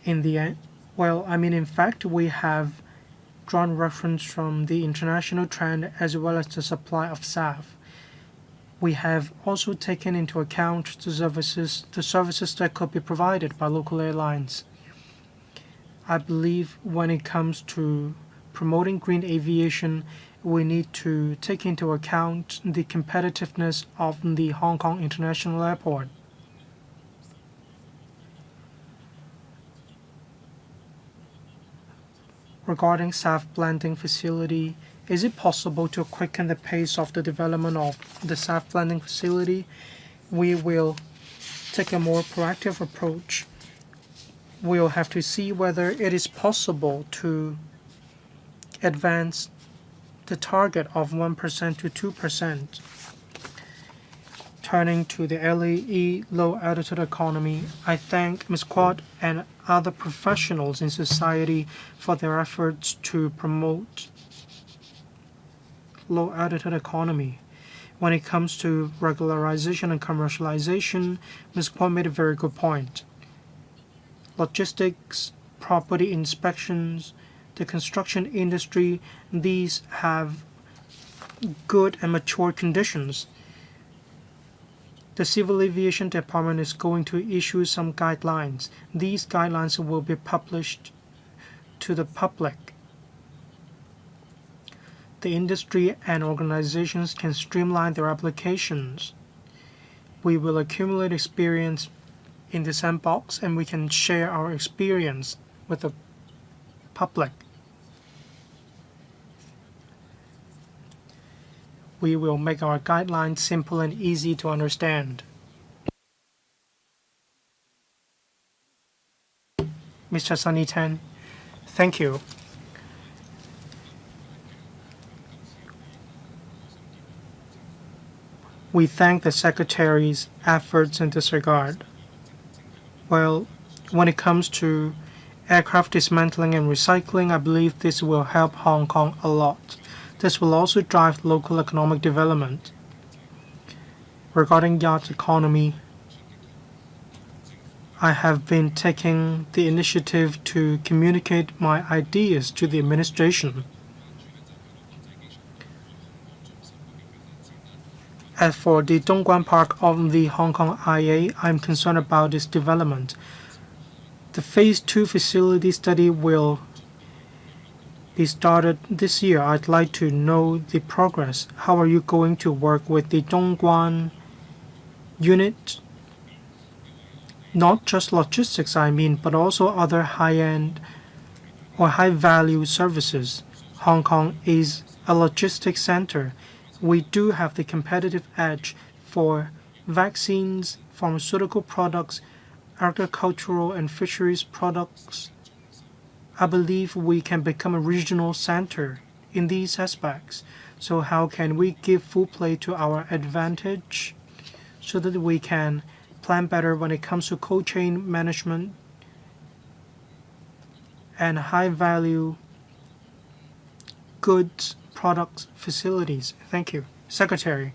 In the end, in fact, we have drawn reference from the international trend as well as the supply of SAF. We have also taken into account the services that could be provided by local airlines. I believe when it comes to promoting green aviation, we need to take into account the competitiveness of the Hong Kong International Airport. Regarding SAF blending facility, is it possible to quicken the pace of the development of the SAF blending facility? We will take a more proactive approach. We'll have to see whether it is possible to advance the target of 1% to 2%. Turning to the LAE, low altitude economy, I thank Ms. Quad and other professionals in society for their efforts to promote low altitude economy. When it comes to regularization and commercialization, Ms. Quad made a very good point. Logistics, property inspections, the construction industry, these have good and mature conditions. The Civil Aviation Department is going to issue some guidelines. These guidelines will be published to the public. The industry and organizations can streamline their applications. We will accumulate experience in the sandbox and we can share our experience with the public. We will make our guidelines simple and easy to understand. Mr. Sunny Tan, thank you. We thank the Secretary's efforts in this regard. Well, when it comes to aircraft dismantling and recycling, I believe this will help Hong Kong a lot. This will also drive local economic development. Regarding yacht economy, I have been taking the initiative to communicate my ideas to the administration. As for the Dongguan Park of the Hong Kong IA, I'm concerned about its development. The Phase 2 facility study will be started this year. I'd like to know the progress. How are you going to work with the Dongguan unit? Not just logistics, I mean, but also other high-end or high-value services. Hong Kong is a logistics center. We do have the competitive edge for vaccines, pharmaceutical products, agricultural and fisheries products. I believe we can become a regional center in these aspects. So how can we give full play to our advantage so that we can plan better when it comes to cold chain management and high-value goods, products, facilities? Thank you. Secretary,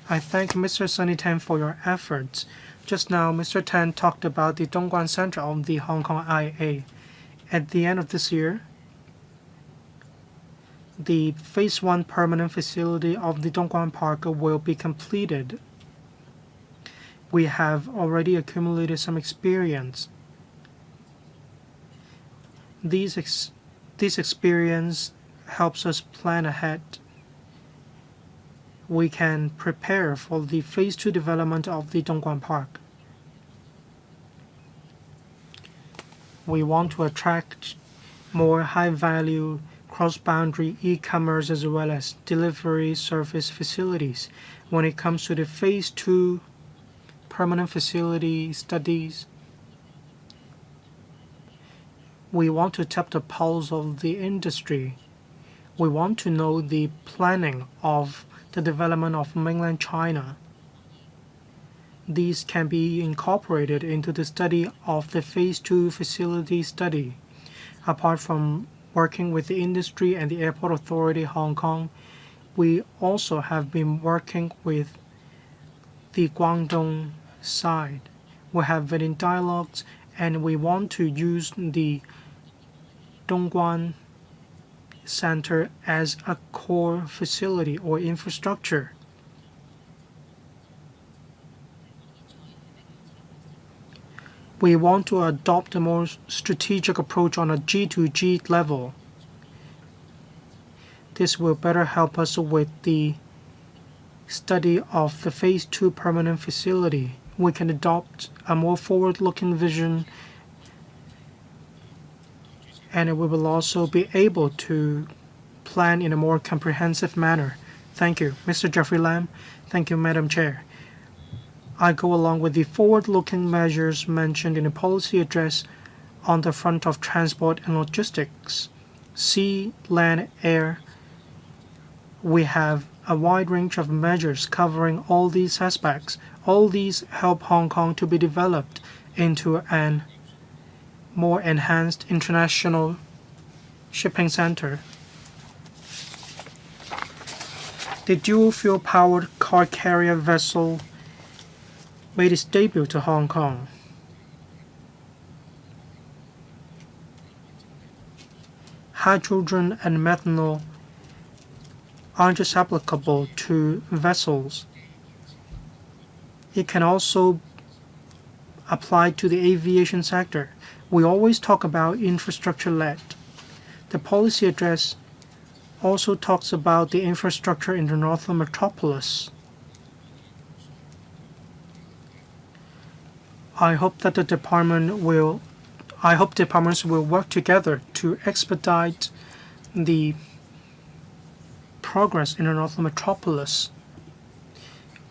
I thank Mr. Sunny Tan for your efforts. Just now, Mr. Tan talked about the Dongguan Center of the Hong Kong IA. At the end of this year, the Phase 1 permanent facility of the Dongguan Park will be completed. We have already accumulated some experience. This experience helps us plan ahead. We can prepare for the Phase 2 development of the Dongguan Park. We want to attract more high-value cross-boundary e-commerce as well as delivery service facilities. When it comes to the Phase 2 permanent facility studies, we want to tap the pulse of the industry. We want to know the planning of the development of mainland China. These can be incorporated into the study of the Phase 2 facility study. Apart from working with the industry and the Airport Authority Hong Kong, we also have been working with the Guangdong side. We have been in dialogues and we want to use the Dongguan Center as a core facility or infrastructure. We want to adopt a more strategic approach on a G2G level. This will better help us with the study of the Phase 2 permanent facility. We can adopt a more forward-looking vision, and we will also be able to plan in a more comprehensive manner. Thank you, Mr. Jeffrey Lam. Thank you, Madam Chair. I go along with the forward-looking measures mentioned in the policy address on the front of transport and logistics. Sea, land, air. We have a wide range of measures covering all these aspects. All these help Hong Kong to be developed into an more enhanced international shipping center. The dual-fuel powered car carrier vessel made its debut to Hong Kong. Hydrogen and methanol aren't just applicable to vessels. It can also apply to the aviation sector. We always talk about infrastructure-led. The policy address also talks about the infrastructure in the Northern Metropolis. I hope departments will work together to expedite the progress in the Northern Metropolis.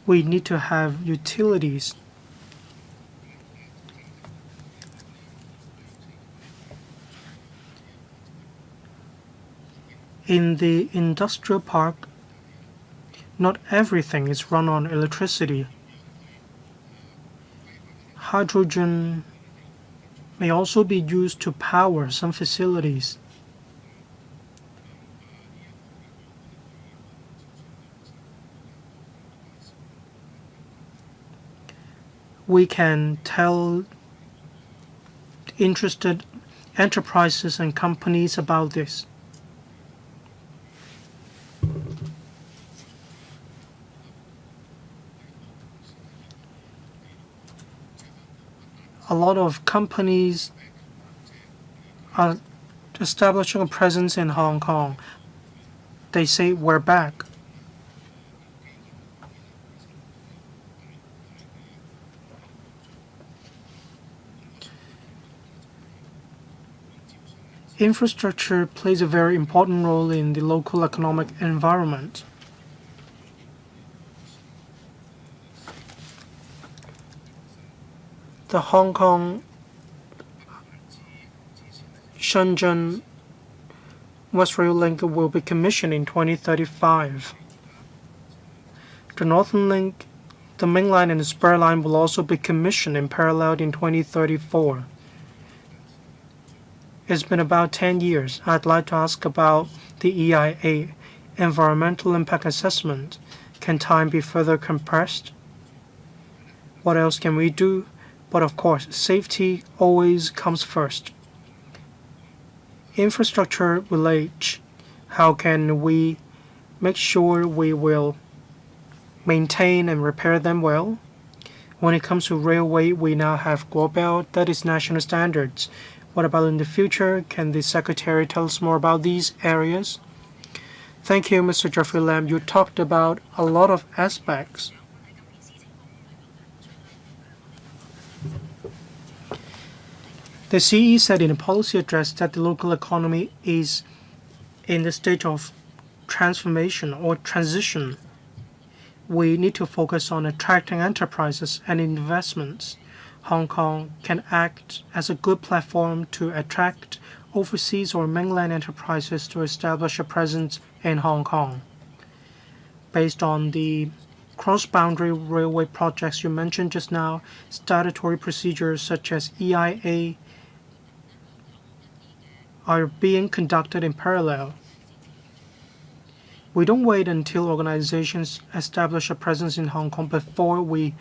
We need to have utilities. In the industrial park, not everything is run on electricity. Hydrogen may also be used to power some facilities. We can tell interested enterprises and companies about this. A lot of companies are establishing a presence in Hong Kong. They say, "We're back." Infrastructure plays a very important role in the local economic environment. The Hong Kong Shenzhen West Rail Link will be commissioned in 2035. The Northern Link, the Main Line and the Spur Line will also be commissioned in parallel in 2034. It's been about 10 years. I'd like to ask about the EIA, Environmental Impact Assessment. Can time be further compressed? What else can we do? But of course, safety always comes first. Infrastructure will age. How can we make sure we will maintain and repair them well? When it comes to railway, we now have Guobao, that is national standards. What about in the future? Can the Secretary tell us more about these areas? Thank you, Mr. Jeffrey Lam. You talked about a lot of aspects. The CE said in a policy address that the local economy is in the stage of transformation or transition. We need to focus on attracting enterprises and investments. Hong Kong can act as a good platform to attract overseas or mainland enterprises to establish a presence in Hong Kong. Based on the cross-boundary railway projects you mentioned just now, statutory procedures such as EIA are being conducted in parallel. We don't wait until organizations establish a presence in Hong Kong before we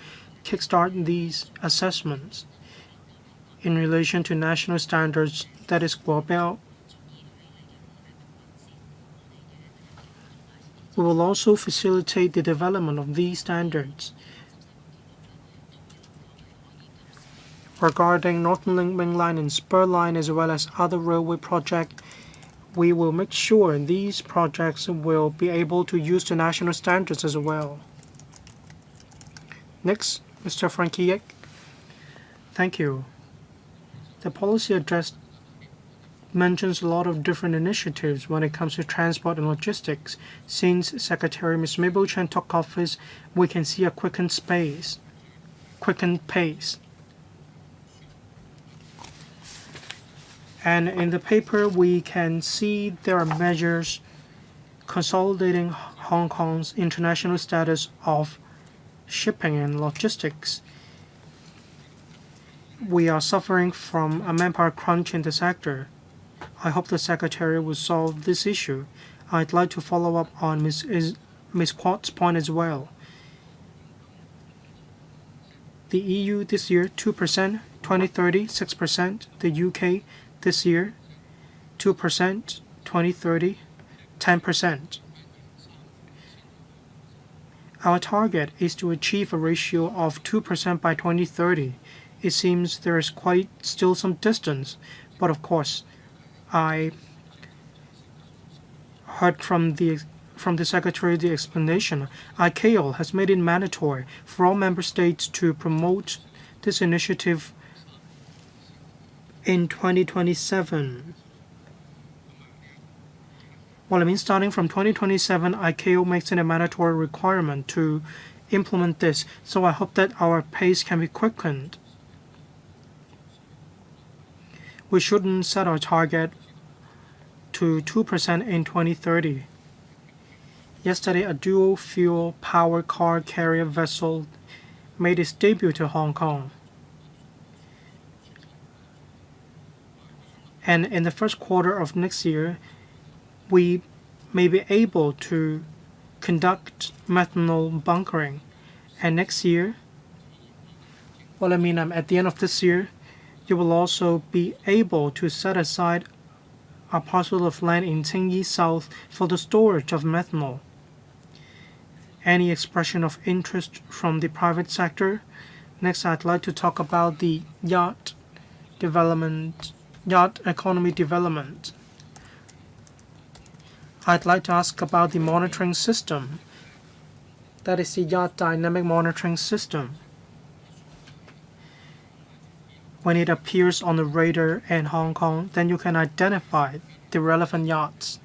kickstart these assessments. In relation to national standards, that is Guobao, we will also facilitate the development of these standards. Regarding Northern Link Main Line and Spur Line as well as other railway projects, we will make sure these projects will be able to use the national standards as well. Next, Mr. Frankie Yek. Thank you. The policy address mentions a lot of different initiatives when it comes to transport and logistics. Since Secretary Ms. Mabel Chen took office, we can see a quickened pace. And in the paper, we can see there are measures consolidating Hong Kong's international status of shipping and logistics. We are suffering from a manpower crunch in the sector. I hope the Secretary will solve this issue. I'd like to follow up on Ms. Quat's point as well. The EU this year, 2%, 2030, 6%. The UK this year, 2%, 2030, 10%. Our target is to achieve a ratio of 2% by 2030. It seems there is quite still some distance, but of course, I heard from the Secretary the explanation. ICAO has made it mandatory for all member states to promote this initiative in 2027. Well, I mean, starting from 2027, ICAO makes it a mandatory requirement to implement this, so I hope that our pace can be quickened. We shouldn't set our target to 2% in 2030. Yesterday, a dual-fuel power car carrier vessel made its debut to Hong Kong. And in the first quarter of next year, we may be able to conduct methanol bunkering. And next year, at the end of this year, you will also be able to set aside a parcel of land in Tsingyi South for the storage of methanol. Any expression of interest from the private sector? Next, I'd like to talk about the yacht economy development. I'd like to ask about the monitoring system. That is the yacht dynamic monitoring system. When it appears on the radar in Hong Kong, then you can identify the relevant yachts.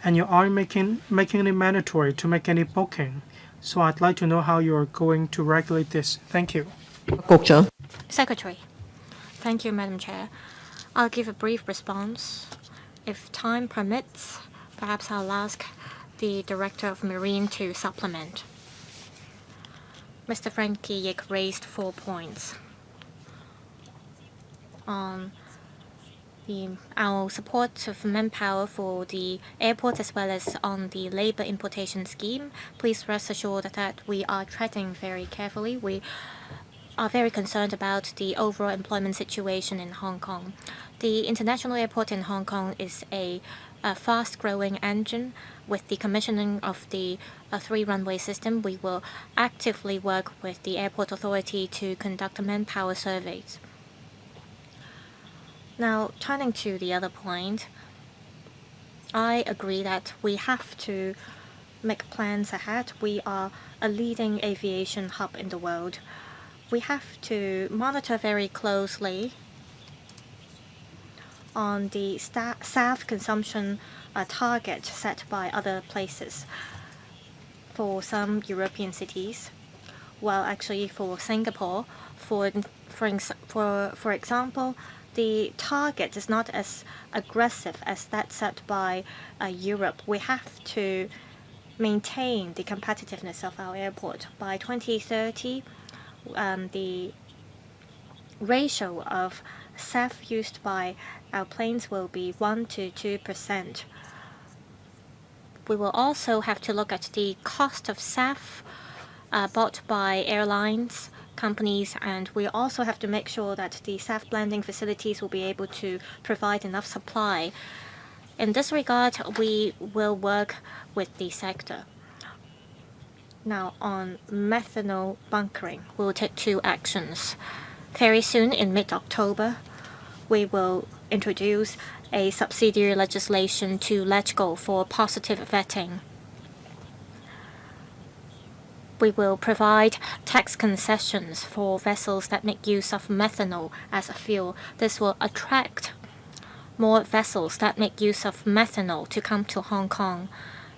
And you are making it mandatory to make any booking. So I'd like to know how you're going to regulate this. Thank you. 局長。 Secretary. Thank you, Madam Chair. I'll give a brief response. If time permits, perhaps I'll ask the Director of Marine to supplement. Mr. Frankie Yik raised 4 points on our support of manpower for the airport as well as on the labor importation scheme. Please rest assured that we are treading very carefully. We are very concerned about the overall employment situation in Hong Kong. The international airport in Hong Kong is a fast-growing engine. With the commissioning of the 3-runway system, we will actively work with the airport authority to conduct manpower surveys. Now, turning to the other point, I agree that we have to make plans ahead. We are a leading aviation hub in the world. We have to monitor very closely on the SAF consumption target set by other places for some European cities. Well, actually, for Singapore, for example, the target is not as aggressive as that set by Europe. We have to maintain the competitiveness of our airport. By 2030, the ratio of SAF used by our planes will be 1 to 2%. We will also have to look at the cost of SAF bought by airlines companies, and we also have to make sure that the SAF blending facilities will be able to provide enough supply. In this regard, we will work with the sector. Now, on methanol bunkering, we will take 2 actions. Very soon, in mid-October, we will introduce a subsidiary legislation to let go for positive vetting. We will provide tax concessions for vessels that make use of methanol as a fuel. This will attract more vessels that make use of methanol to come to Hong Kong.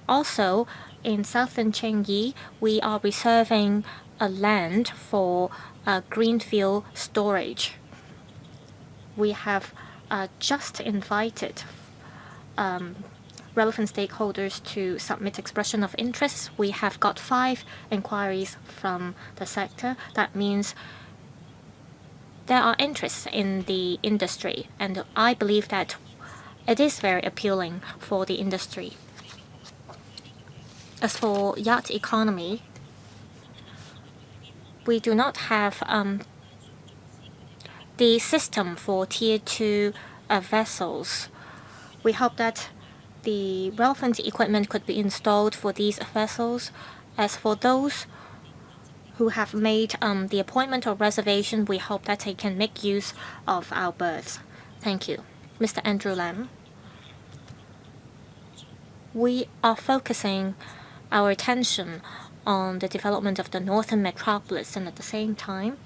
Also, in southern Chengyi, we are reserving a land for greenfield storage. We have just invited relevant stakeholders to submit expression of interest. We have got 5 inquiries from the sector. That means there are interests in the industry, and I believe that it is very appealing for the industry. As for yacht economy, we do not have the system for Tier 2 vessels. We hope that the relevant equipment could be installed for these vessels. As for those who have made the appointment or reservation, we hope that they can make use of our berths. Thank you. Mr. Andrew Lam. We are focusing our attention on the development of the northern metropolis, and at the same time,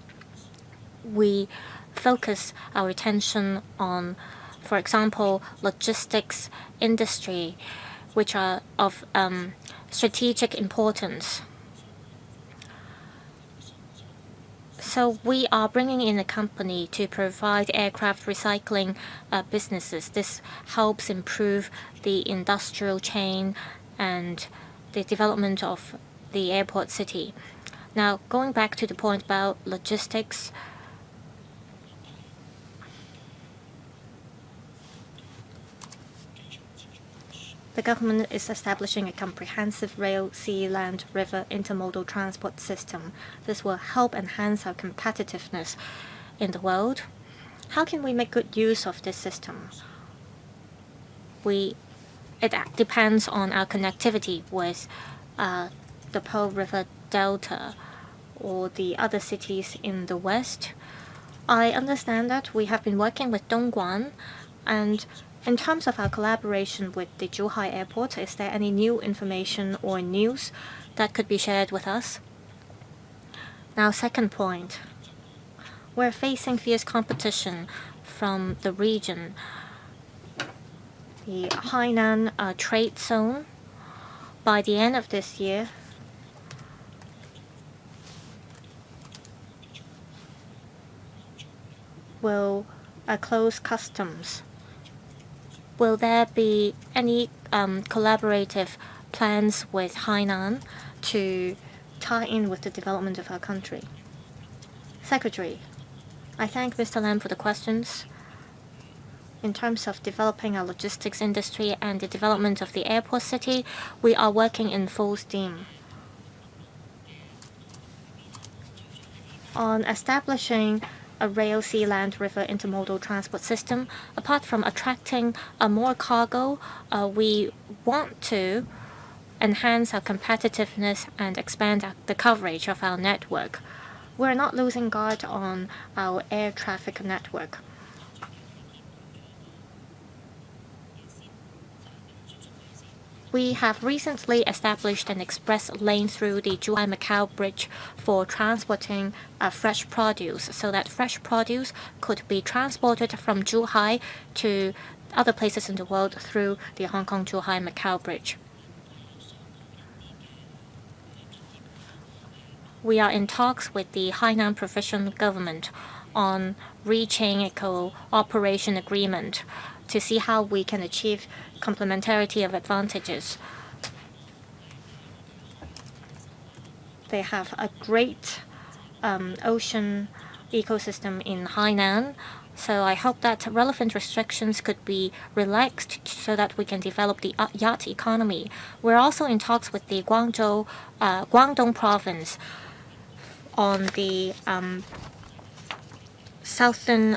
we focus our attention on, for example, logistics industry, which are of strategic importance. So we are bringing in a company to provide aircraft recycling businesses. This helps improve the industrial chain and the development of the airport city. Now, going back to the point about logistics, the government is establishing a comprehensive rail, sea, land, river intermodal transport system. This will help enhance our competitiveness in the world. How can we make good use of this system? It depends on our connectivity with the Pearl River Delta or the other cities in the west. I understand that we have been working with Dongguan, and in terms of our collaboration with the Zhuhai Airport, is there any new information or news that could be shared with us? Now, second point, we're facing fierce competition from the region. The Hainan trade zone, by the end of this year, will close customs. Will there be any collaborative plans with Hainan to tie in with the development of our country? Secretary, I thank Mr. Lam for the questions. In terms of developing our logistics industry and the development of the airport city, we are working in full steam. On establishing a rail, sea, land, river intermodal transport system, apart from attracting more cargo, we want to enhance our competitiveness and expand the coverage of our network. We're not losing guard on our air traffic network. We have recently established an express lane through the Zhuhai-Macau Bridge for transporting fresh produce, so that fresh produce could be transported from Zhuhai to other places in the world through the Hong Kong-Zhuhai-Macau Bridge. We are in talks with the Hainan provincial government on reaching a cooperation agreement to see how we can achieve complementarity of advantages. They have a great ocean ecosystem in Hainan, so I hope that relevant restrictions could be relaxed so that we can develop the yacht economy. We're also in talks with the Guangdong province on the southern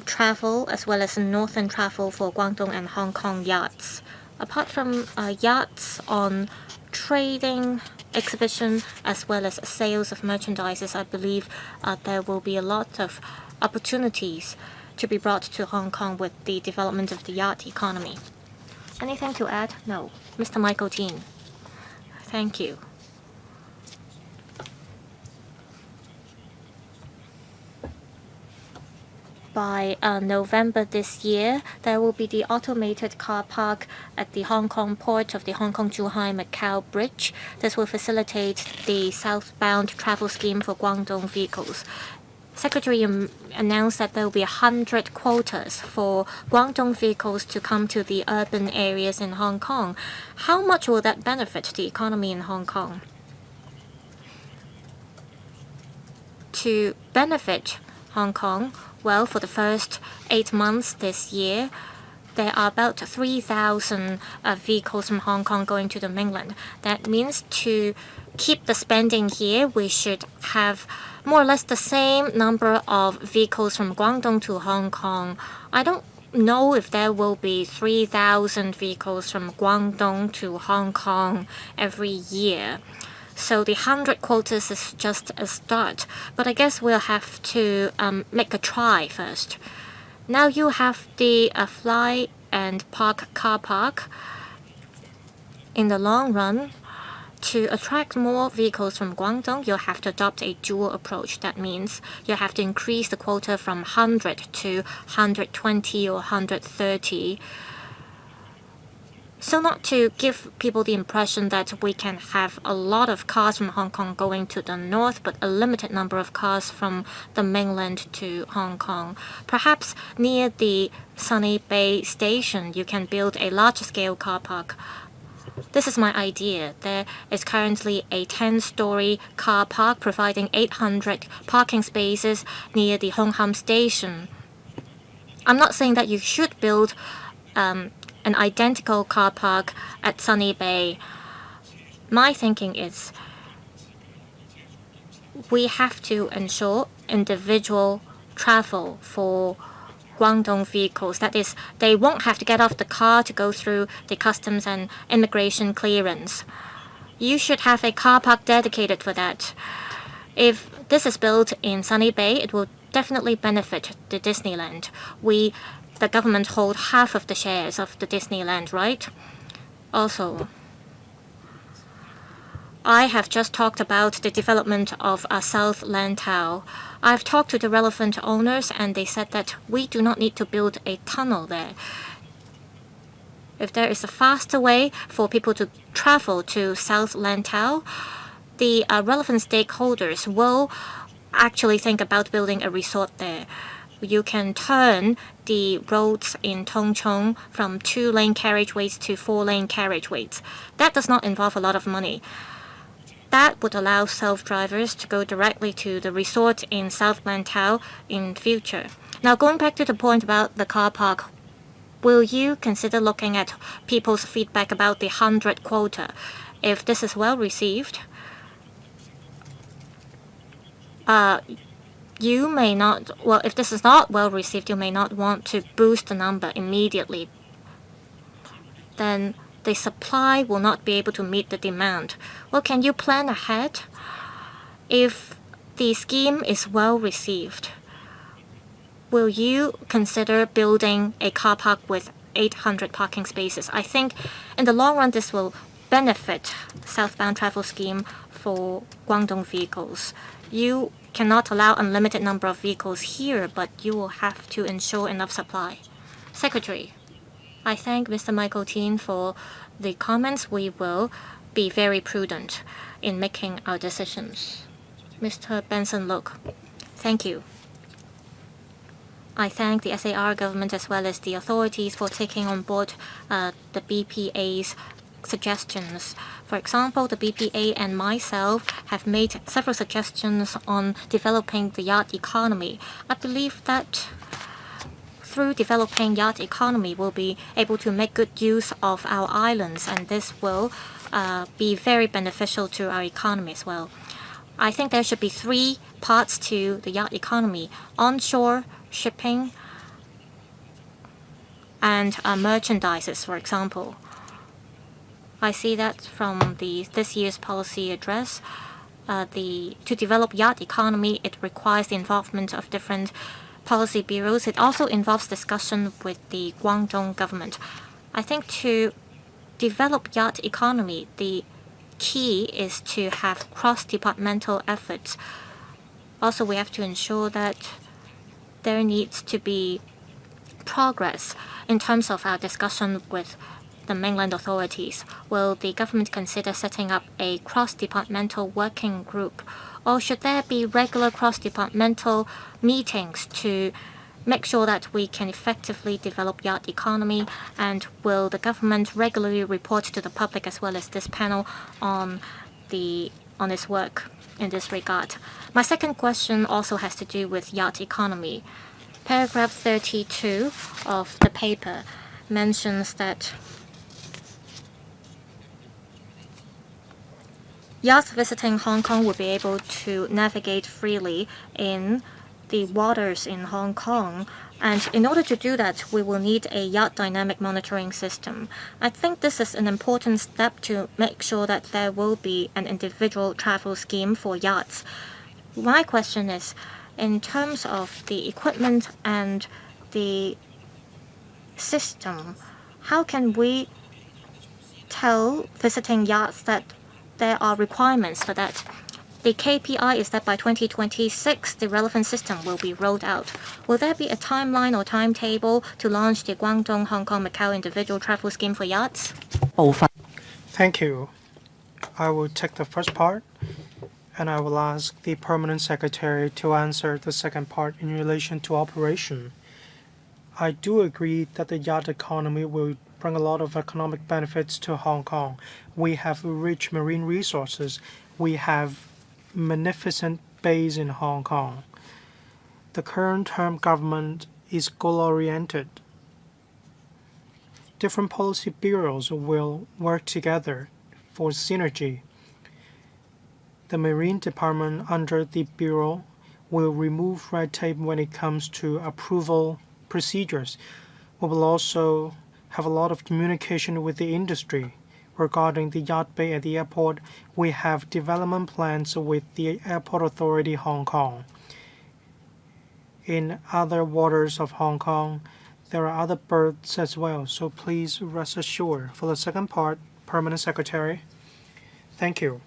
travel as well as northern travel for Guangdong and Hong Kong yachts. Apart from yachts on trading exhibition as well as sales of merchandises, I believe there will be a lot of opportunities to be brought to Hong Kong with the development of the yacht economy. Anything to add? No. Mr. Michael Dean. Thank you. By November this year, there will be the automated car park at the Hong Kong port of the Hong Kong-Zhuhai-Macau Bridge. This will facilitate the southbound travel scheme for Guangdong vehicles. Secretary announced that there will be 100 quotas for Guangdong vehicles to come to the urban areas in Hong Kong. How much will that benefit the economy in Hong Kong? To benefit Hong Kong, well, for the first 8 months this year, there are about 3,000 vehicles from Hong Kong going to the mainland. That means to keep the spending here, we should have more or less the same number of vehicles from Guangdong to Hong Kong. I don't know if there will be 3,000 vehicles from Guangdong to Hong Kong every year. So the 100 quotas is just a start. But I guess we'll have to make a try first. Now you have the fly and park car park. In the long run, to attract more vehicles from Guangdong, you'll have to adopt a dual approach. That means you have to increase the quota from 100 to 120 or 130. So not to give people the impression that we can have a lot of cars from Hong Kong going to the north, but a limited number of cars from the mainland to Hong Kong. Perhaps near the Sunny Bay station, you can build a large-scale car park. This is my idea. There is currently a 10-story car park providing 800 parking spaces near the Hong Kong station. I'm not saying that you should build an identical car park at Sunny Bay. My thinking is we have to ensure individual travel for Guangdong vehicles. That is, they won't have to get off the car to go through the customs and immigration clearance. You should have a car park dedicated for that. If this is built in Sunny Bay, it will definitely benefit the Disneyland. The government hold half of the shares of the Disneyland, right? Also, I have just talked about the development of South Lantau. I've talked to the relevant owners and they said that we do not need to build a tunnel there. If there is a faster way for people to travel to South Lantau, the relevant stakeholders will actually think about building a resort there. You can turn the roads in Tung Chung from 2-lane carriageways to 4-lane carriageways. That does not involve a lot of money. That would allow self-drivers to go directly to the resort in South Lantau in future. Now, going back to the point about the car park, will you consider looking at people's feedback about the 100 quota? If this is well received, you may not, well, if this is not well received, you may not want to boost the number immediately. Then the supply will not be able to meet the demand. Well, can you plan ahead? If the scheme is well received, will you consider building a car park with 800 parking spaces? I think in the long run, this will benefit southbound travel scheme for Guangdong vehicles. You cannot allow unlimited number of vehicles here, but you will have to ensure enough supply. Secretary, I thank Mr. Michael Dean for the comments. We will be very prudent in making our decisions. Mr. Benson Look, thank you. I thank the SAR government as well as the authorities for taking on board the BPA's suggestions. For example, the BPA and myself have made several suggestions on developing the yacht economy. I believe that through developing yacht economy, we'll be able to make good use of our islands, and this will be very beneficial to our economy as well. I think there should be 3 parts to the yacht economy: onshore shipping and merchandises, for example. I see that from this year's policy address. To develop yacht economy, it requires the involvement of different policy bureaus. It also involves discussion with the Guangdong government. I think to develop yacht economy, the key is to have cross-departmental efforts. Also, we have to ensure that there needs to be progress in terms of our discussion with the mainland authorities. Will the government consider setting up a cross-departmental working group, or should there be regular cross-departmental meetings to make sure that we can effectively develop yacht economy? And will the government regularly report to the public as well as this panel on its work in this regard? My second question also has to do with yacht economy. Paragraph 32 of the paper mentions that yachts visiting Hong Kong will be able to navigate freely in the waters in Hong Kong. And in order to do that, we will need a yacht dynamic monitoring system. I think this is an important step to make sure that there will be an individual travel scheme for yachts. My question is, in terms of the equipment and the system, how can we tell visiting yachts that there are requirements for that? The KPI is that by 2026, the relevant system will be rolled out. Will there be a timeline or timetable to launch the Guangdong, Hong Kong, Macau individual travel scheme for yachts? 部分 Thank you. I will take the first part, and I will ask the Permanent Secretary to answer the second part in relation to operation. I do agree that the yacht economy will bring a lot of economic benefits to Hong Kong. We have rich marine resources. We have magnificent bays in Hong Kong. The current term government is goal-oriented. Different policy bureaus will work together for synergy. The Marine Department under the Bureau will remove red tape when it comes to approval procedures. We will also have a lot of communication with the industry. Regarding the yacht bay at the airport, we have development plans with the Airport Authority Hong Kong. In other waters of Hong Kong, there are other berths as well, so please rest assured. For the second part, Permanent Secretary, thank you.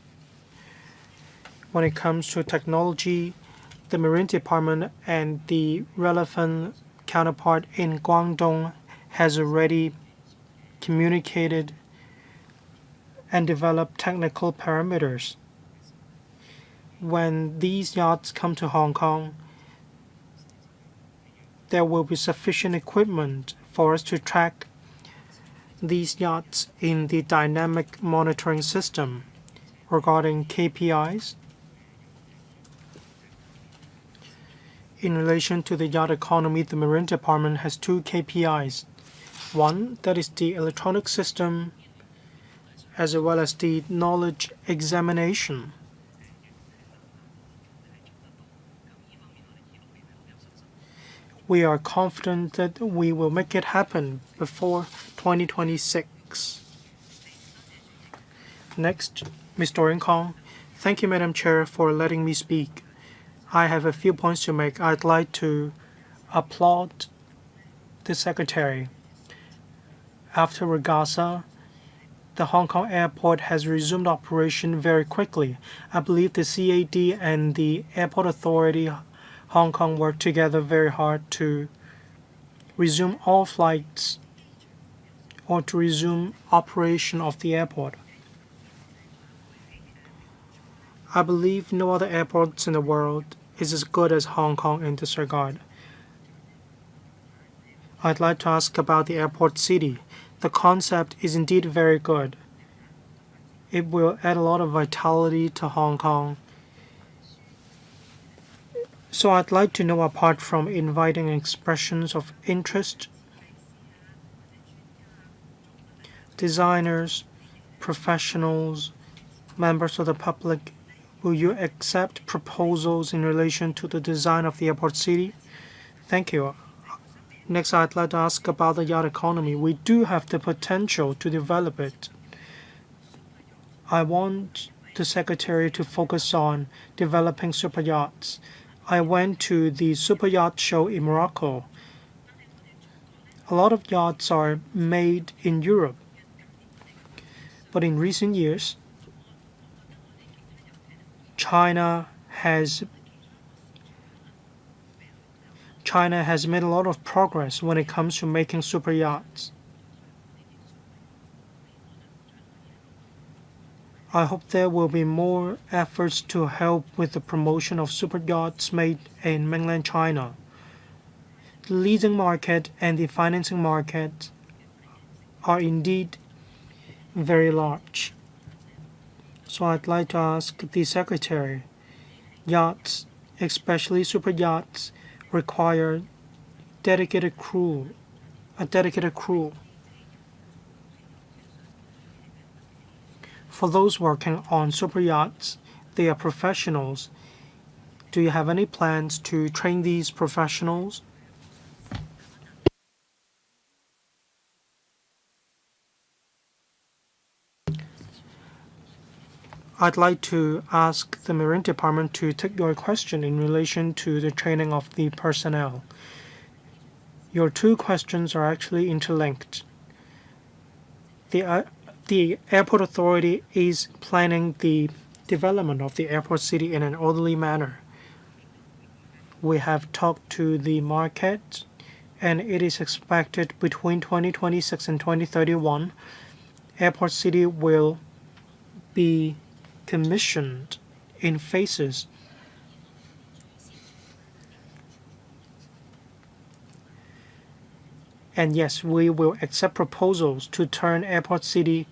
When it comes to technology, the Marine Department and the relevant counterpart in Guangdong has already communicated and developed technical parameters. When these yachts come to Hong Kong, there will be sufficient equipment for us to track these yachts in the dynamic monitoring system. Regarding KPIs, in relation to the yacht economy, the Marine Department has two KPIs. One, that is the electronic system, as well as the knowledge examination. We are confident that we will make it happen before 2026. Next, Ms. Dorian Kong. Thank you, Madam Chair, for letting me speak. I have a few points to make. I'd like to applaud the Secretary. After Regatta, the Hong Kong airport has resumed operation very quickly. I believe the CAD and the Airport Authority Hong Kong worked together very hard to resume all flights or to resume operation of the airport. I believe no other airports in the world is as good as Hong Kong in this regard. I'd like to ask about the airport city. The concept is indeed very good. It will add a lot of vitality to Hong Kong. So I'd like to know, apart from inviting expressions of interest, designers, professionals, members of the public, will you accept proposals in relation to the design of the airport city? Thank you. Next, I'd like to ask about the yacht economy. We do have the potential to develop it. I want the Secretary to focus on developing super yachts. I went to the super yacht show in Morocco. A lot of yachts are made in Europe, but in recent years, China has made a lot of progress when it comes to making super yachts. I hope there will be more efforts to help with the promotion of super yachts made in mainland China. The leasing market and the financing market are indeed very large. So I'd like to ask the Secretary, yachts, especially super yachts, require a dedicated crew. For those working on super yachts, they are professionals. Do you have any plans to train these professionals? I'd like to ask the Marine Department to take your question in relation to the training of the personnel. Your two questions are actually interlinked. The airport authority is planning the development of the airport city in an orderly manner. We have talked to the market, and it is expected between 2026 and 2031, airport city will be commissioned in phases. And yes, we will accept proposals to turn airport city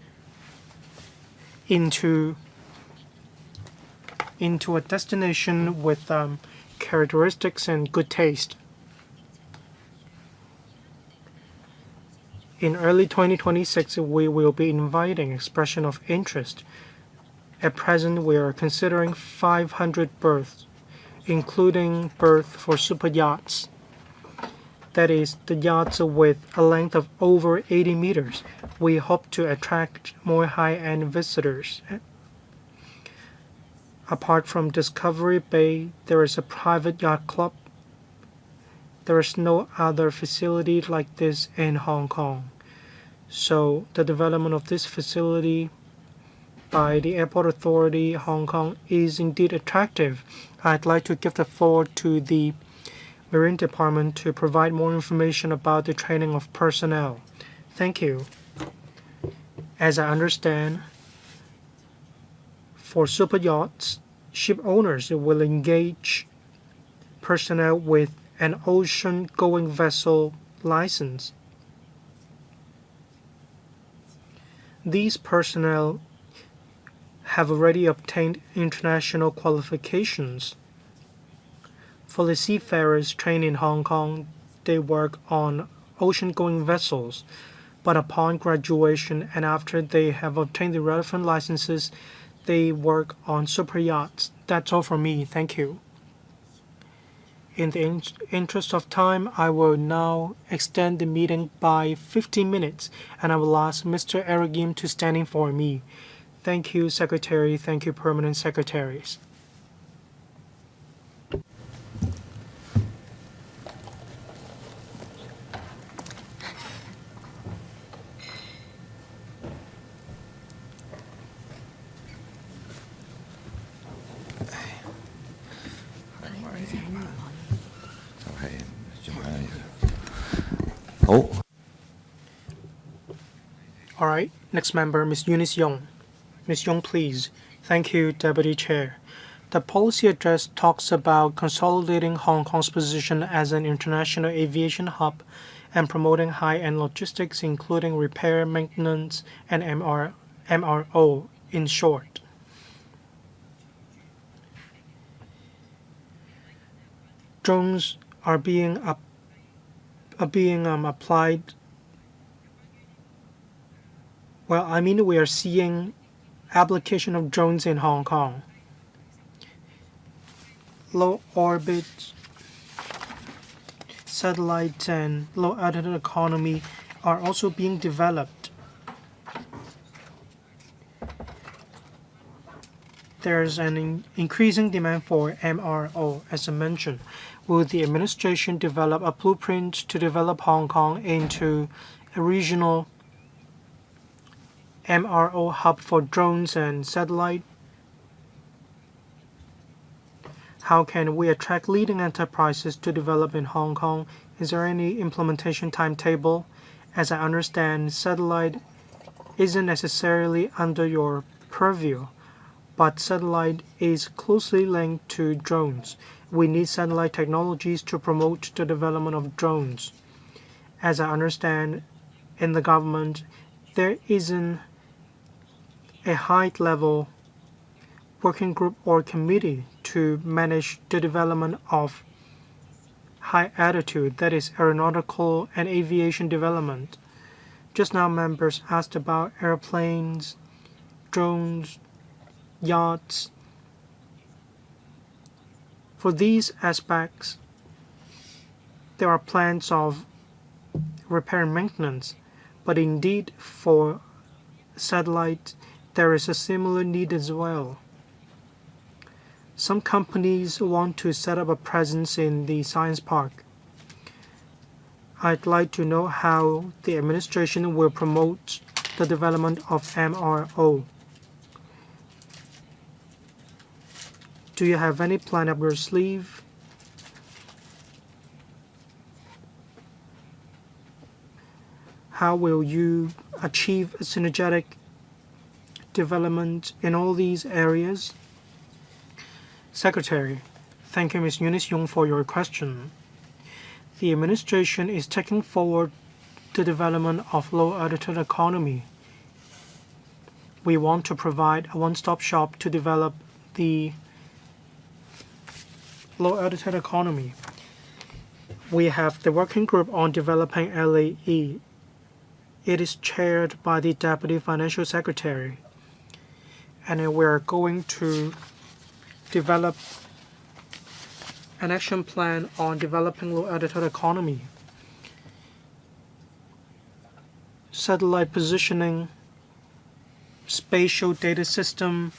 into a destination with characteristics and good taste. In early 2026, we will be inviting expression of interest. At present, we are considering 500 berths, including berth for super yachts. That is, the yachts with a length of over 80 meters. We hope to attract more high-end visitors. Apart from Discovery Bay, there is a private yacht club. There is no other facility like this in Hong Kong. So the development of this facility by the Airport Authority Hong Kong is indeed attractive. I'd like to give the floor to the Marine Department to provide more information about the training of personnel. Thank you. As I understand, for super yachts, ship owners will engage personnel with an ocean-going vessel license. These personnel have already obtained international qualifications. For the seafarers trained in Hong Kong, they work on ocean-going vessels, but upon graduation and after they have obtained the relevant licenses, they work on super yachts. That's all from me. Thank you. In the interest of time, I will now extend the meeting by 15 minutes, and I will ask Mr. Eric Yim to stand in for me. Thank you, Secretary. Thank you, Permanent Secretaries. All right, next member, Ms. Eunice Yong. Ms. Yong, please. Thank you, Deputy Chair. The policy address talks about consolidating Hong Kong's position as an international aviation hub and promoting high-end logistics, including repair, maintenance, and MRO, in short. Drones are being applied. Well, I mean, we are seeing application of drones in Hong Kong. Low orbit satellites and low altitude economy are also being developed. there's an increasing demand for MRO, as I mentioned. Will the administration develop a blueprint to develop Hong Kong into a regional MRO hub for drones and satellite? How can we attract leading enterprises to develop in Hong Kong? Is there any implementation timetable? As I understand, satellite isn't necessarily under your purview, but satellite is closely linked to drones. We need satellite technologies to promote the development of drones. As I understand, in the government, there isn't a high-level working group or committee to manage the development of high altitude, that is aeronautical and aviation development. Just now members asked about airplanes, drones, yachts. For these aspects, there are plans of repair and maintenance, but indeed for satellite, there is a similar need as well. Some companies want to set up a presence in the science park. I'd like to know how the administration will promote the development of MRO. Do you have any plan up your sleeve? How will you achieve a synergetic development in all these areas? Secretary, thank you, Ms. Eunice Yung, for your question. The administration is taking forward the development of low-altitude economy. We want to provide a one-stop shop to develop the low-altitude economy. We have the working group on developing LAE. It is chaired by the Deputy Financial Secretary, and we are going to develop an action plan on developing low-altitude economy, satellite positioning, spatial data system,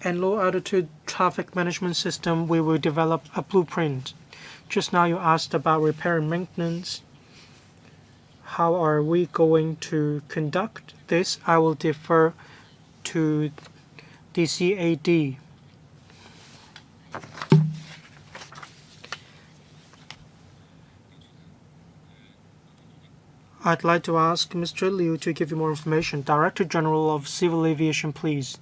and low-altitude traffic management system. We will develop a blueprint. Just now you asked about repair and maintenance. How are we going to conduct this? I will defer to the CAD. I'd like to ask Mr. Liu to give you more information. Director General of Civil Aviation, please.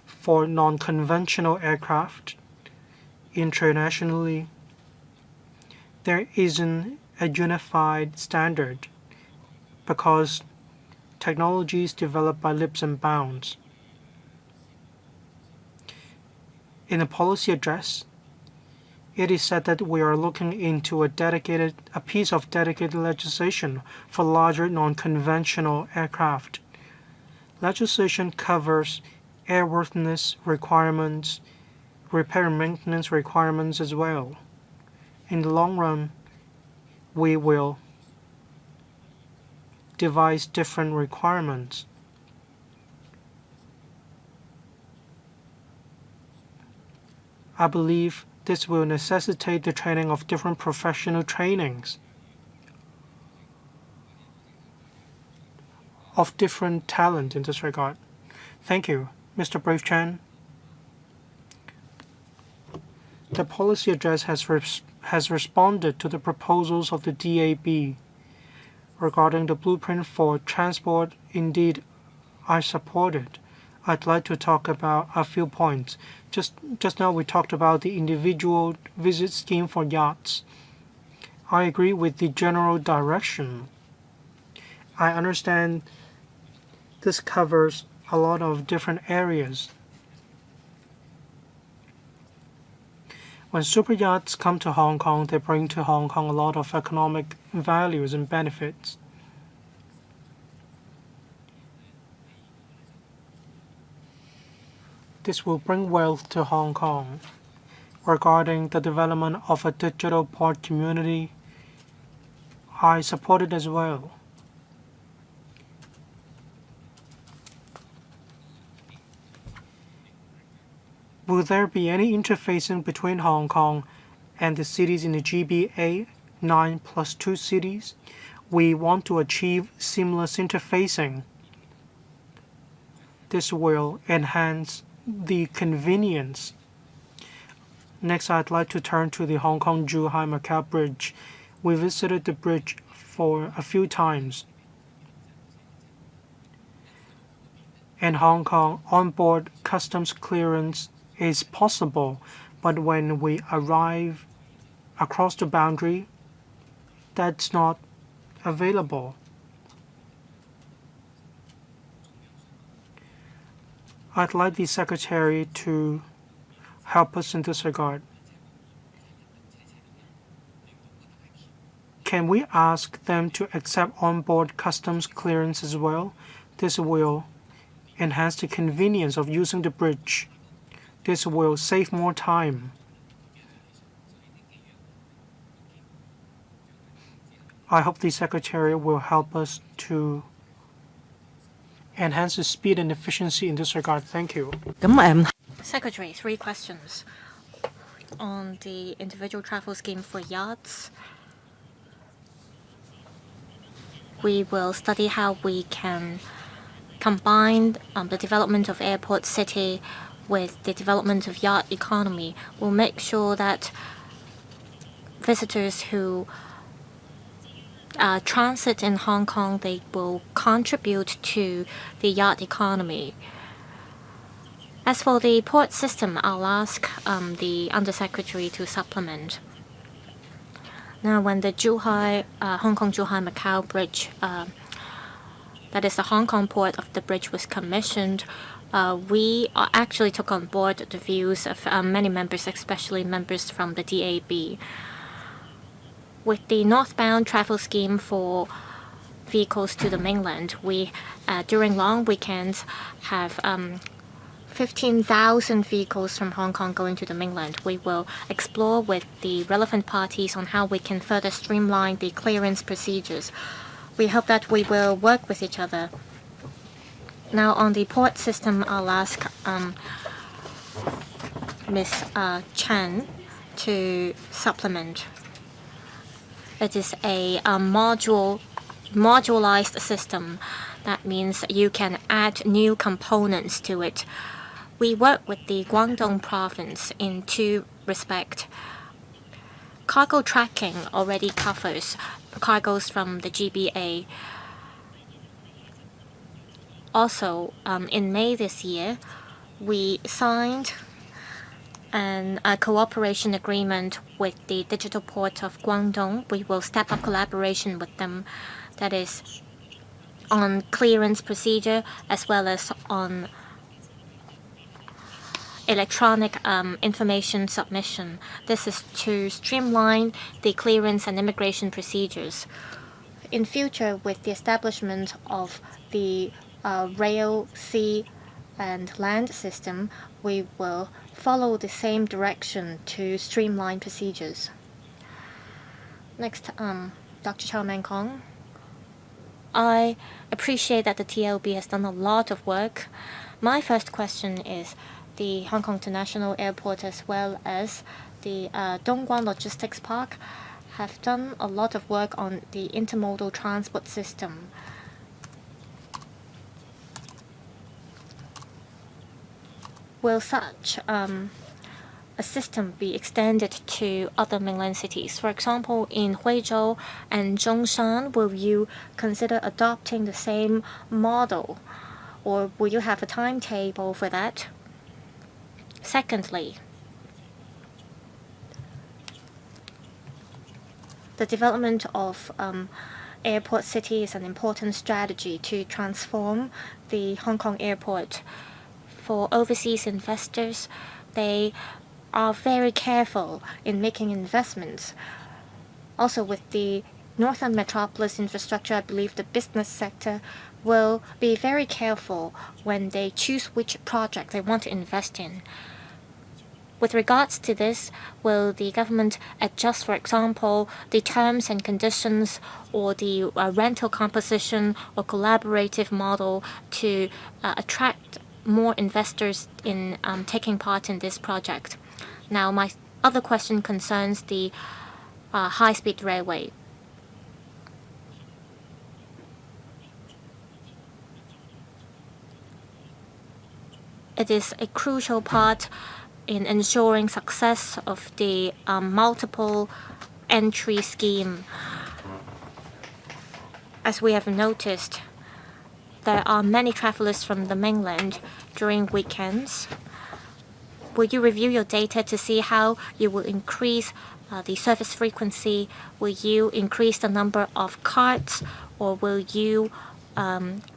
For non-conventional aircraft, internationally, there isn't a unified standard because technology is developed by leaps and bounds. In a policy address, it is said that we are looking into a piece of dedicated legislation for larger non-conventional aircraft. Legislation covers airworthiness requirements, repair and maintenance requirements as well. In the long run, we will devise different requirements. I believe this will necessitate the training of different professional trainings of different talent in this regard. Thank you. Mr. Brave Chan. The policy address has responded to the proposals of the DAB regarding the blueprint for transport. Indeed, I support it. I'd like to talk about a few points. Just now we talked about the individual visit scheme for yachts. I agree with the general direction. I understand this covers a lot of different areas. When super yachts come to Hong Kong, they bring to Hong Kong a lot of economic values and benefits. This will bring wealth to Hong Kong. Regarding the development of a digital port community, I support it as well. Will there be any interfacing between Hong Kong and the cities in the GBA, 9 plus 2 cities? We want to achieve seamless interfacing. This will enhance the convenience. Next, I'd like to turn to the Hong Kong-Zhuhai-Macau Bridge. We visited the bridge for a few times. In Hong Kong, onboard customs clearance is possible, but when we arrive across the boundary, that's not available. I'd like the Secretary to help us in this regard. Can we ask them to accept onboard customs clearance as well? This will enhance the convenience of using the bridge. This will save more time. I hope the Secretary will help us to enhance the speed and efficiency in this regard. Thank you. Secretary, 3 questions. On the individual travel scheme for yachts, we will study how we can combine the development of airport city with the development of yacht economy. We'll make sure that visitors who transit in Hong Kong, they will contribute to the yacht economy. As for the port system, I'll ask the Undersecretary to supplement. Now, when the Hong Kong-Zhuhai-Macau Bridge, that is the Hong Kong port of the bridge, was commissioned, we actually took on board the views of many members, especially members from the DAB. With the northbound travel scheme for vehicles to the mainland, we, during long weekends, have 15,000 vehicles from Hong Kong going to the mainland. We will explore with the relevant parties on how we can further streamline the clearance procedures. We hope that we will work with each other. Now, on the port system, I'll ask Ms. Chen to supplement. It is a modularized system. That means you can add new components to it. We work with the Guangdong province in 2 respects. Cargo tracking already covers cargoes from the GBA. Also, in May this year, we signed a cooperation agreement with the Digital Port of Guangdong. We will step up collaboration with them, that is on clearance procedure as well as on electronic information submission. This is to streamline the clearance and immigration procedures. In future, with the establishment of the rail, sea, and land system, we will follow the same direction to streamline procedures. Next, Dr. Chow Man Kong. I appreciate that the TLB has done a lot of work. My first question is the Hong Kong International Airport as well as the Dongguan Logistics Park have done a lot of work on the intermodal transport system. Will such a system be extended to other mainland cities? For example, in Huizhou and Zhongshan, will you consider adopting the same model, or will you have a timetable for that? Secondly, the development of airport city is an important strategy to transform the Hong Kong airport. For overseas investors, they are very careful in making investments. Also, with the Northern Metropolis infrastructure, I believe the business sector will be very careful when they choose which project they want to invest in. With regards to this, will the government adjust, for example, the terms and conditions or the rental composition or collaborative model to attract more investors in taking part in this project. Now, my other question concerns the high-speed railway. It is a crucial part in ensuring success of the multiple entry scheme. As we have noticed, there are many travelers from the mainland during weekends. Will you review your data to see how you will increase the service frequency? Will you increase the number of carts, or will you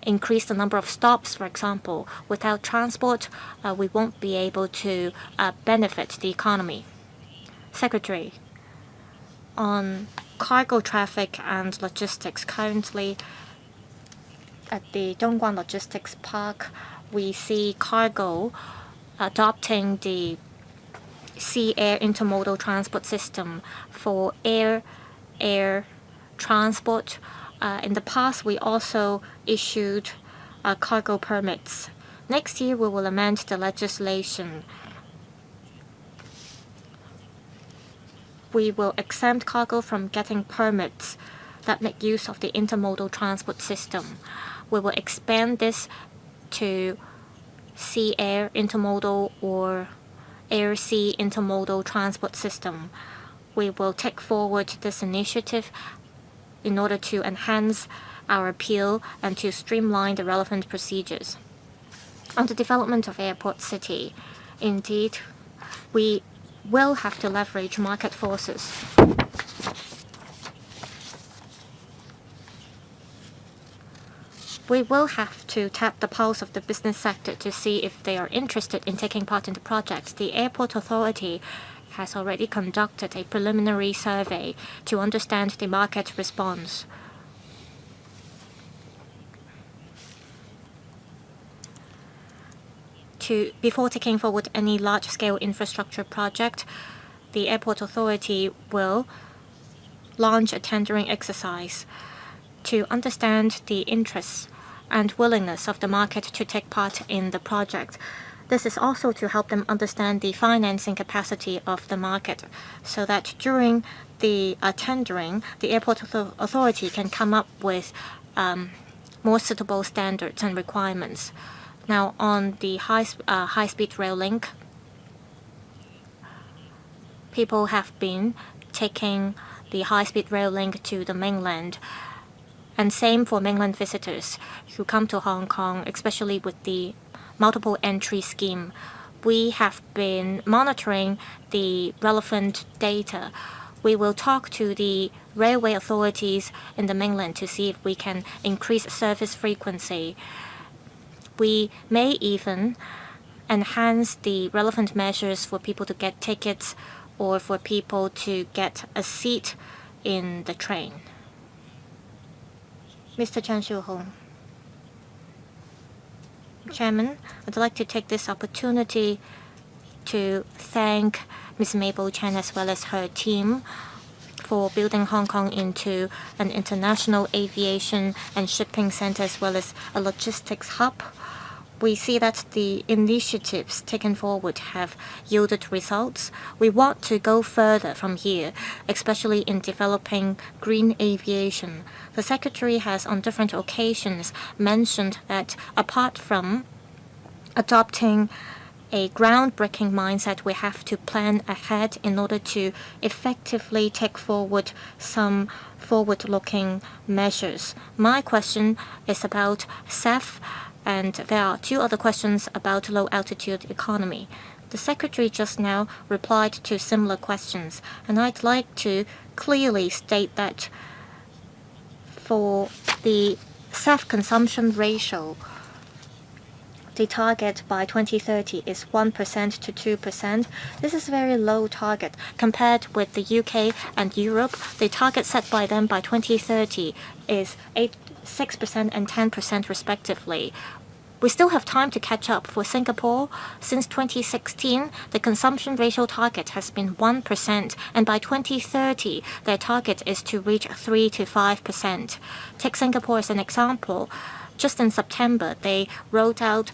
increase the number of stops, for example? Without transport, we won't be able to benefit the economy. Secretary, on cargo traffic and logistics, currently at the Dongguan Logistics Park, we see cargo adopting the sea-air intermodal transport system for air transport. In the past, we also issued cargo permits. Next year, we will amend the legislation. We will exempt cargo from getting permits that make use of the intermodal transport system. We will expand this to sea-air intermodal or air-sea intermodal transport system. We will take forward this initiative in order to enhance our appeal and to streamline the relevant procedures. On the development of Airport City, indeed, we will have to leverage market forces. We will have to tap the pulse of the business sector to see if they are interested in taking part in the project. The Airport Authority has already conducted a preliminary survey to understand the market response. Before taking forward any large-scale infrastructure project, the Airport Authority will launch a tendering exercise to understand the interests and willingness of the market to take part in the project. This is also to help them understand the financing capacity of the market, so that during the tendering, the Airport Authority can come up with more suitable standards and requirements. Now, on the high-speed rail link, people have been taking the high-speed rail link to the mainland. And same for mainland visitors who come to Hong Kong, especially with the multiple entry scheme. We have been monitoring the relevant data. We will talk to the railway authorities in the mainland to see if we can increase service frequency. We may even enhance the relevant measures for people to get tickets or for people to get a seat in the train. Mr. Chan Xiu-hong. Chairman, I'd like to take this opportunity to thank Ms. Mabel Chen as well as her team for building Hong Kong into an international aviation and shipping center as well as a logistics hub. We see that the initiatives taken forward have yielded results. We want to go further from here, especially in developing green aviation. The Secretary has on different occasions mentioned that apart from adopting a groundbreaking mindset, we have to plan ahead in order to effectively take forward some forward-looking measures. My question is about SAF, and there are two other questions about low-altitude economy. The Secretary just now replied to similar questions, and I'd like to clearly state that for the SAF consumption ratio, the target by 2030 is 1% to 2%. This is a very low target. Compared with the UK and Europe, the target set by them by 2030 is 6% and 10% respectively. We still have time to catch up. For Singapore, since 2016, the consumption ratio target has been 1%, and by 2030, their target is to reach 3 to 5%. Take Singapore as an example. Just in September, they rolled out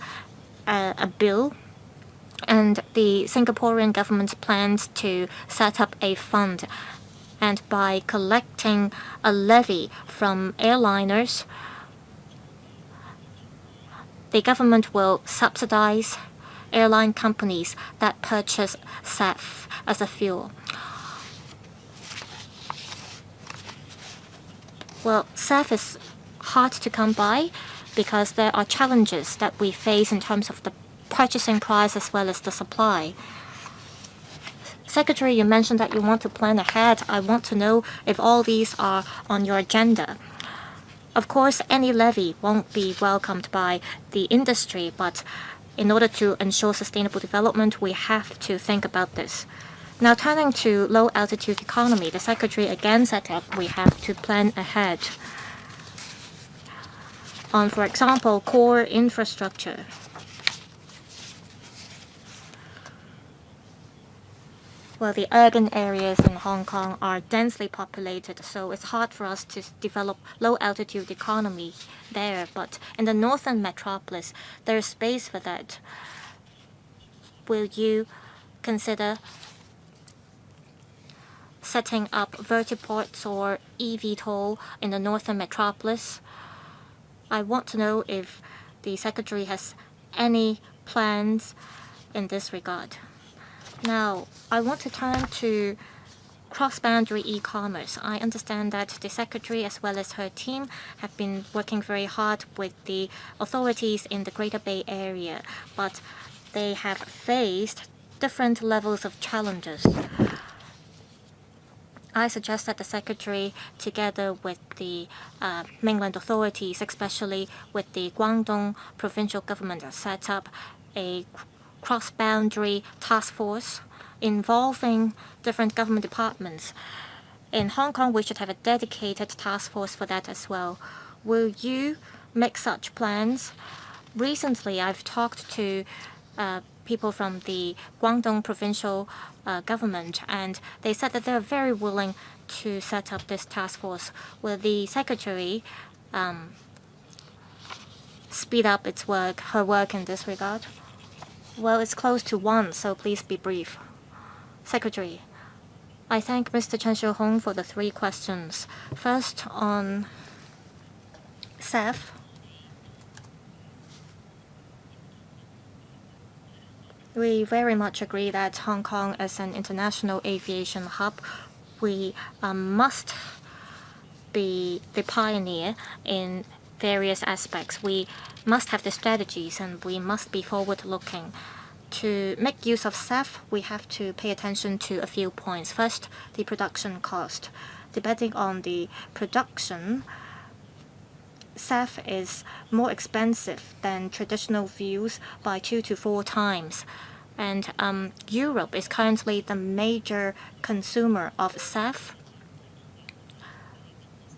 a bill, and the Singaporean government plans to set up a fund. And by collecting a levy from airliners, the government will subsidize airline companies that purchase SAF as a fuel. Well, SAF is hard to come by because there are challenges that we face in terms of the purchasing price as well as the supply. Secretary, you mentioned that you want to plan ahead. I want to know if all these are on your agenda. Of course, any levy won't be welcomed by the industry, but in order to ensure sustainable development, we have to think about this. Now, turning to low-altitude economy, the Secretary again said that we have to plan ahead on, for example, core infrastructure. Well, the urban areas in Hong Kong are densely populated, so it's hard for us to develop low-altitude economy there. But in the northern metropolis, there is space for that. Will you consider setting up vertiports or eVTOL in the northern metropolis? I want to know if the Secretary has any plans in this regard. Now, I want to turn to cross-boundary e-commerce. I understand that the Secretary as well as her team have been working very hard with the authorities in the Greater Bay Area, but they have faced different levels of challenges. I suggest that the Secretary, together with the mainland authorities, especially with the Guangdong provincial government, set up a cross-boundary task force involving different government departments. In Hong Kong, we should have a dedicated task force for that as well. Will you make such plans? Recently, I've talked to people from the Guangdong provincial government, and they said that they're very willing to set up this task force. Will the Secretary speed up her work in this regard? Well, it's close to 1, so please be brief. Secretary, I thank Mr. Chen Xiuhong for the 3 questions. First, on SAF. We very much agree that Hong Kong is an international aviation hub. We must be the pioneer in various aspects. We must have the strategies and we must be forward-looking. To make use of SAF, we have to pay attention to a few points. First, the production cost. Depending on the production, SAF is more expensive than traditional fuels by 2 to 4 times. And Europe is currently the major consumer of SAF.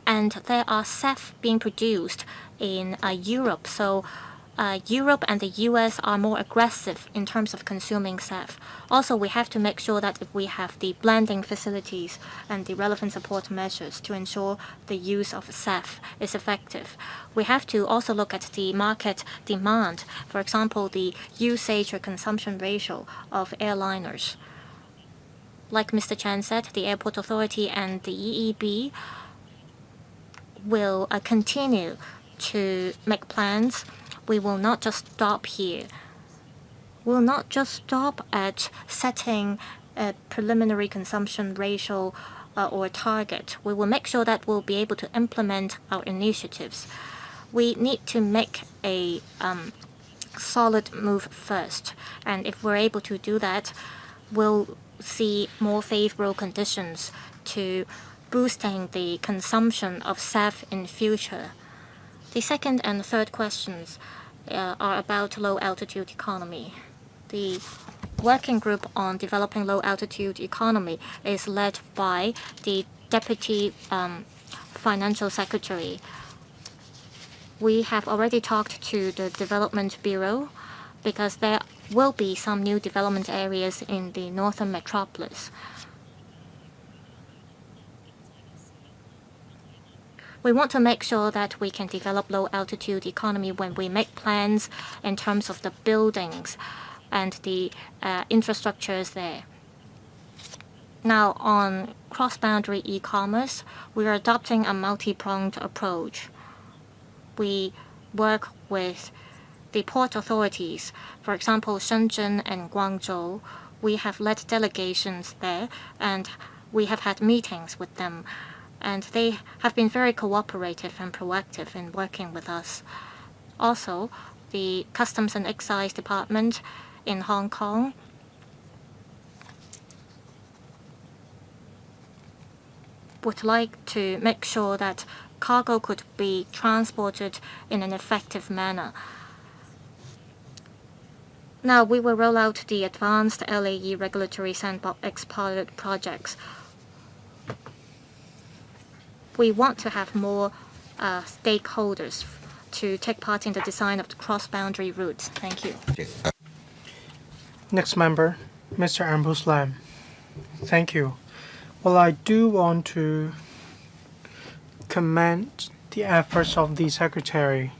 And there are SAF being produced in Europe. So Europe and the US are more aggressive in terms of consuming SAF. Also, we have to make sure that we have the blending facilities and the relevant support measures to ensure the use of SAF is effective. We have to also look at the market demand, for example, the usage or consumption ratio of airliners. Like Mr. Chan said, the Airport Authority and the EEB will continue to make plans. We will not just stop here. We will not just stop at setting a preliminary consumption ratio or target. We will make sure that we'll be able to implement our initiatives. We need to make a solid move first. And if we're able to do that, we'll see more favorable conditions to boosting the consumption of SAF in future. The second and third questions are about low-altitude economy. The working group on developing low-altitude economy is led by the Deputy Financial Secretary. We have already talked to the Development Bureau because there will be some new development areas in the northern metropolis. We want to make sure that we can develop low-altitude economy when we make plans in terms of the buildings and the infrastructures there. Now, on cross-boundary e-commerce, we are adopting a multi-pronged approach. We work with the port authorities. For example, Shenzhen and Guangzhou, we have led delegations there, and we have had meetings with them, and they have been very cooperative and proactive in working with us. Also, the Customs and Excise Department in Hong Kong would like to make sure that cargo could be transported in an effective manner. Now we will roll out the advanced LAE regulatory sandbox pilot projects. We want to have more stakeholders to take part in the design of the cross-boundary routes. Thank you. Next member, Mr. Ambrose Lam. Thank you. Well, I do want to commend the efforts of the Secretary.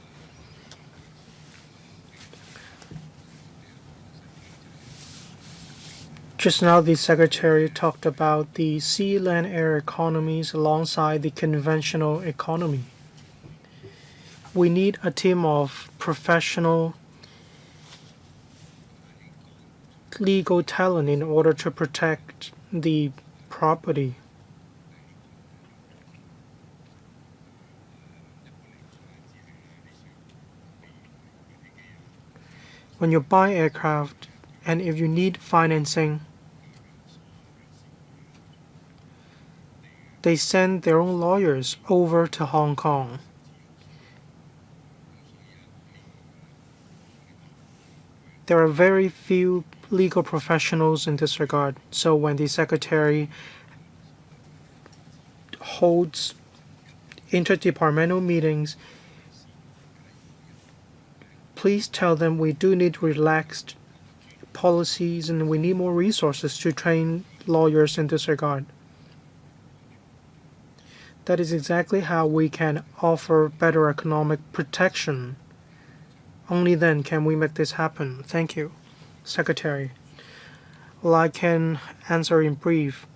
Just now, the Secretary talked about the sea, land, air economies alongside the conventional economy. We need a team of professional legal talent in order to protect the property. When you buy aircraft and if you need financing, they send their own lawyers over to Hong Kong. There are very few legal professionals in this regard, so when the Secretary holds interdepartmental meetings, please tell them we do need relaxed policies and we need more resources to train lawyers in this regard. That is exactly how we can offer better economic protection. Only then can we make this happen. Thank you, Secretary. Well, I can answer in brief.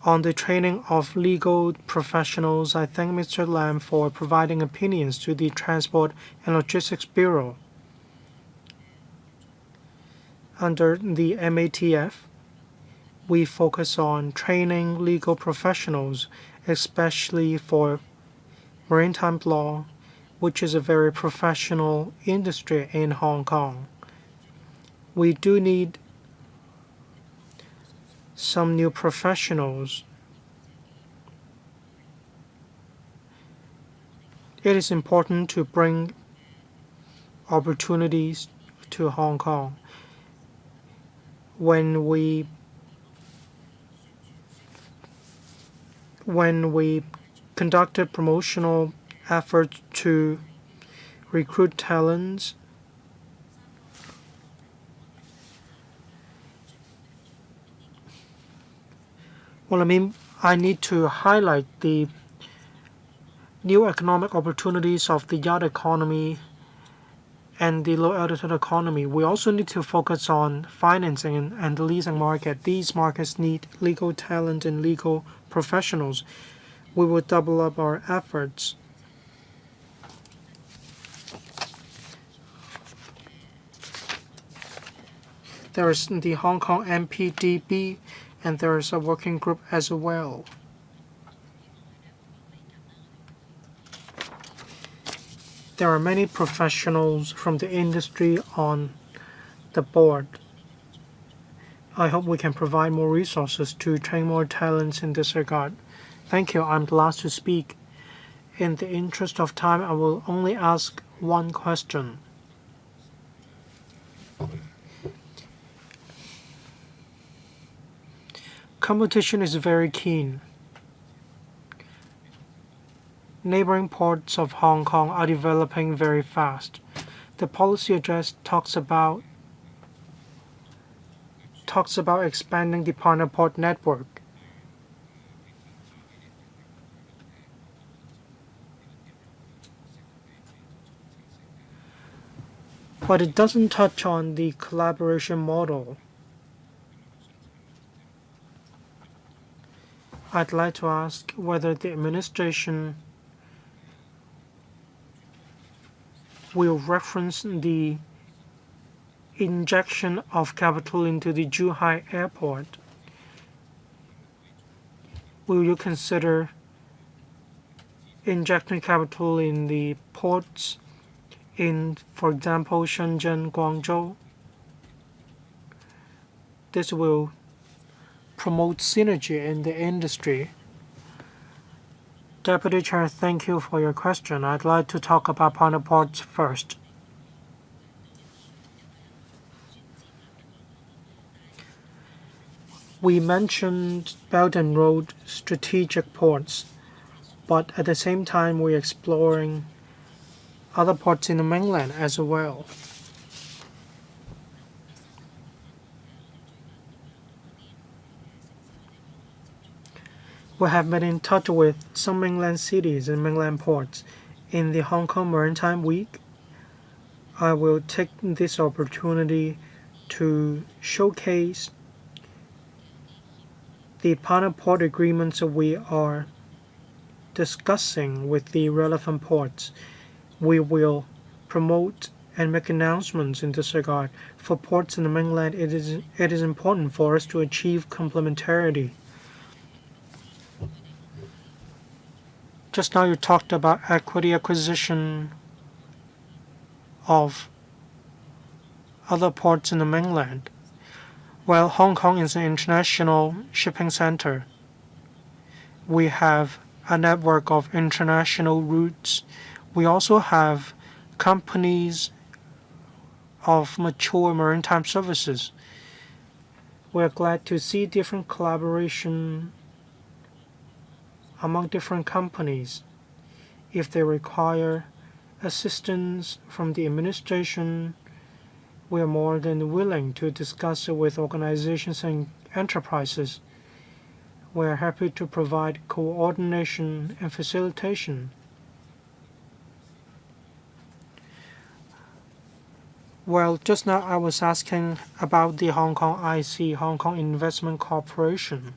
On the training of legal professionals, I thank Mr. Lam for providing opinions to the Transport and Logistics Bureau. Under the MATF, we focus on training legal professionals, especially for maritime law, which is a very professional industry in Hong Kong. We do need some new professionals. It is important to bring opportunities to Hong Kong. When we conducted promotional efforts to recruit talents, I need to highlight the new economic opportunities of the yacht economy and the low-altitude economy. We also need to focus on financing and the leasing market. These markets need legal talent and legal professionals. We will double up our efforts. There is the Hong Kong MPDB, and there is a working group as well. There are many professionals from the industry on the board. I hope we can provide more resources to train more talents in this regard. Thank you. I'm the last to speak. In the interest of time, I will only ask one question. Competition is very keen. Neighboring ports of Hong Kong are developing very fast. The policy address talks about expanding the partner port network. but it doesn't touch on the collaboration model. I'd like to ask whether the administration will reference the injection of capital into the Zhuhai airport. Will you consider injecting capital in the ports in, for example, Shenzhen, Guangzhou? This will promote synergy in the industry. Deputy Chair, thank you for your question. I'd like to talk about partner ports first. We mentioned Belt and Road strategic ports, but at the same time we're exploring other ports in the mainland as well. We have been in touch with some mainland cities and mainland ports. In the Hong Kong Maritime Week, I will take this opportunity to showcase the partner port agreements we are discussing with the relevant ports. We will promote and make announcements in this regard. For ports in the mainland, it is important for us to achieve complementarity. Just now you talked about equity acquisition of other ports in the mainland. Well, Hong Kong is an international shipping center. We have a network of international routes. We also have companies of mature maritime services. We're glad to see different collaboration among different companies. If they require assistance from the administration, we are more than willing to discuss it with organizations and enterprises. We are happy to provide coordination and facilitation. Well, just now I was asking about the Hong Kong IC, Hong Kong Investment Corporation.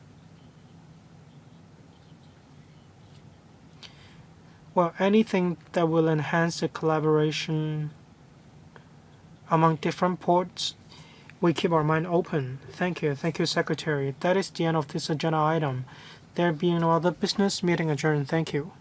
Well, anything that will enhance the collaboration among different ports, we keep our mind open. Thank you. Thank you, Secretary. That is the end of this agenda item. There being no other business, meeting adjourned. Thank you.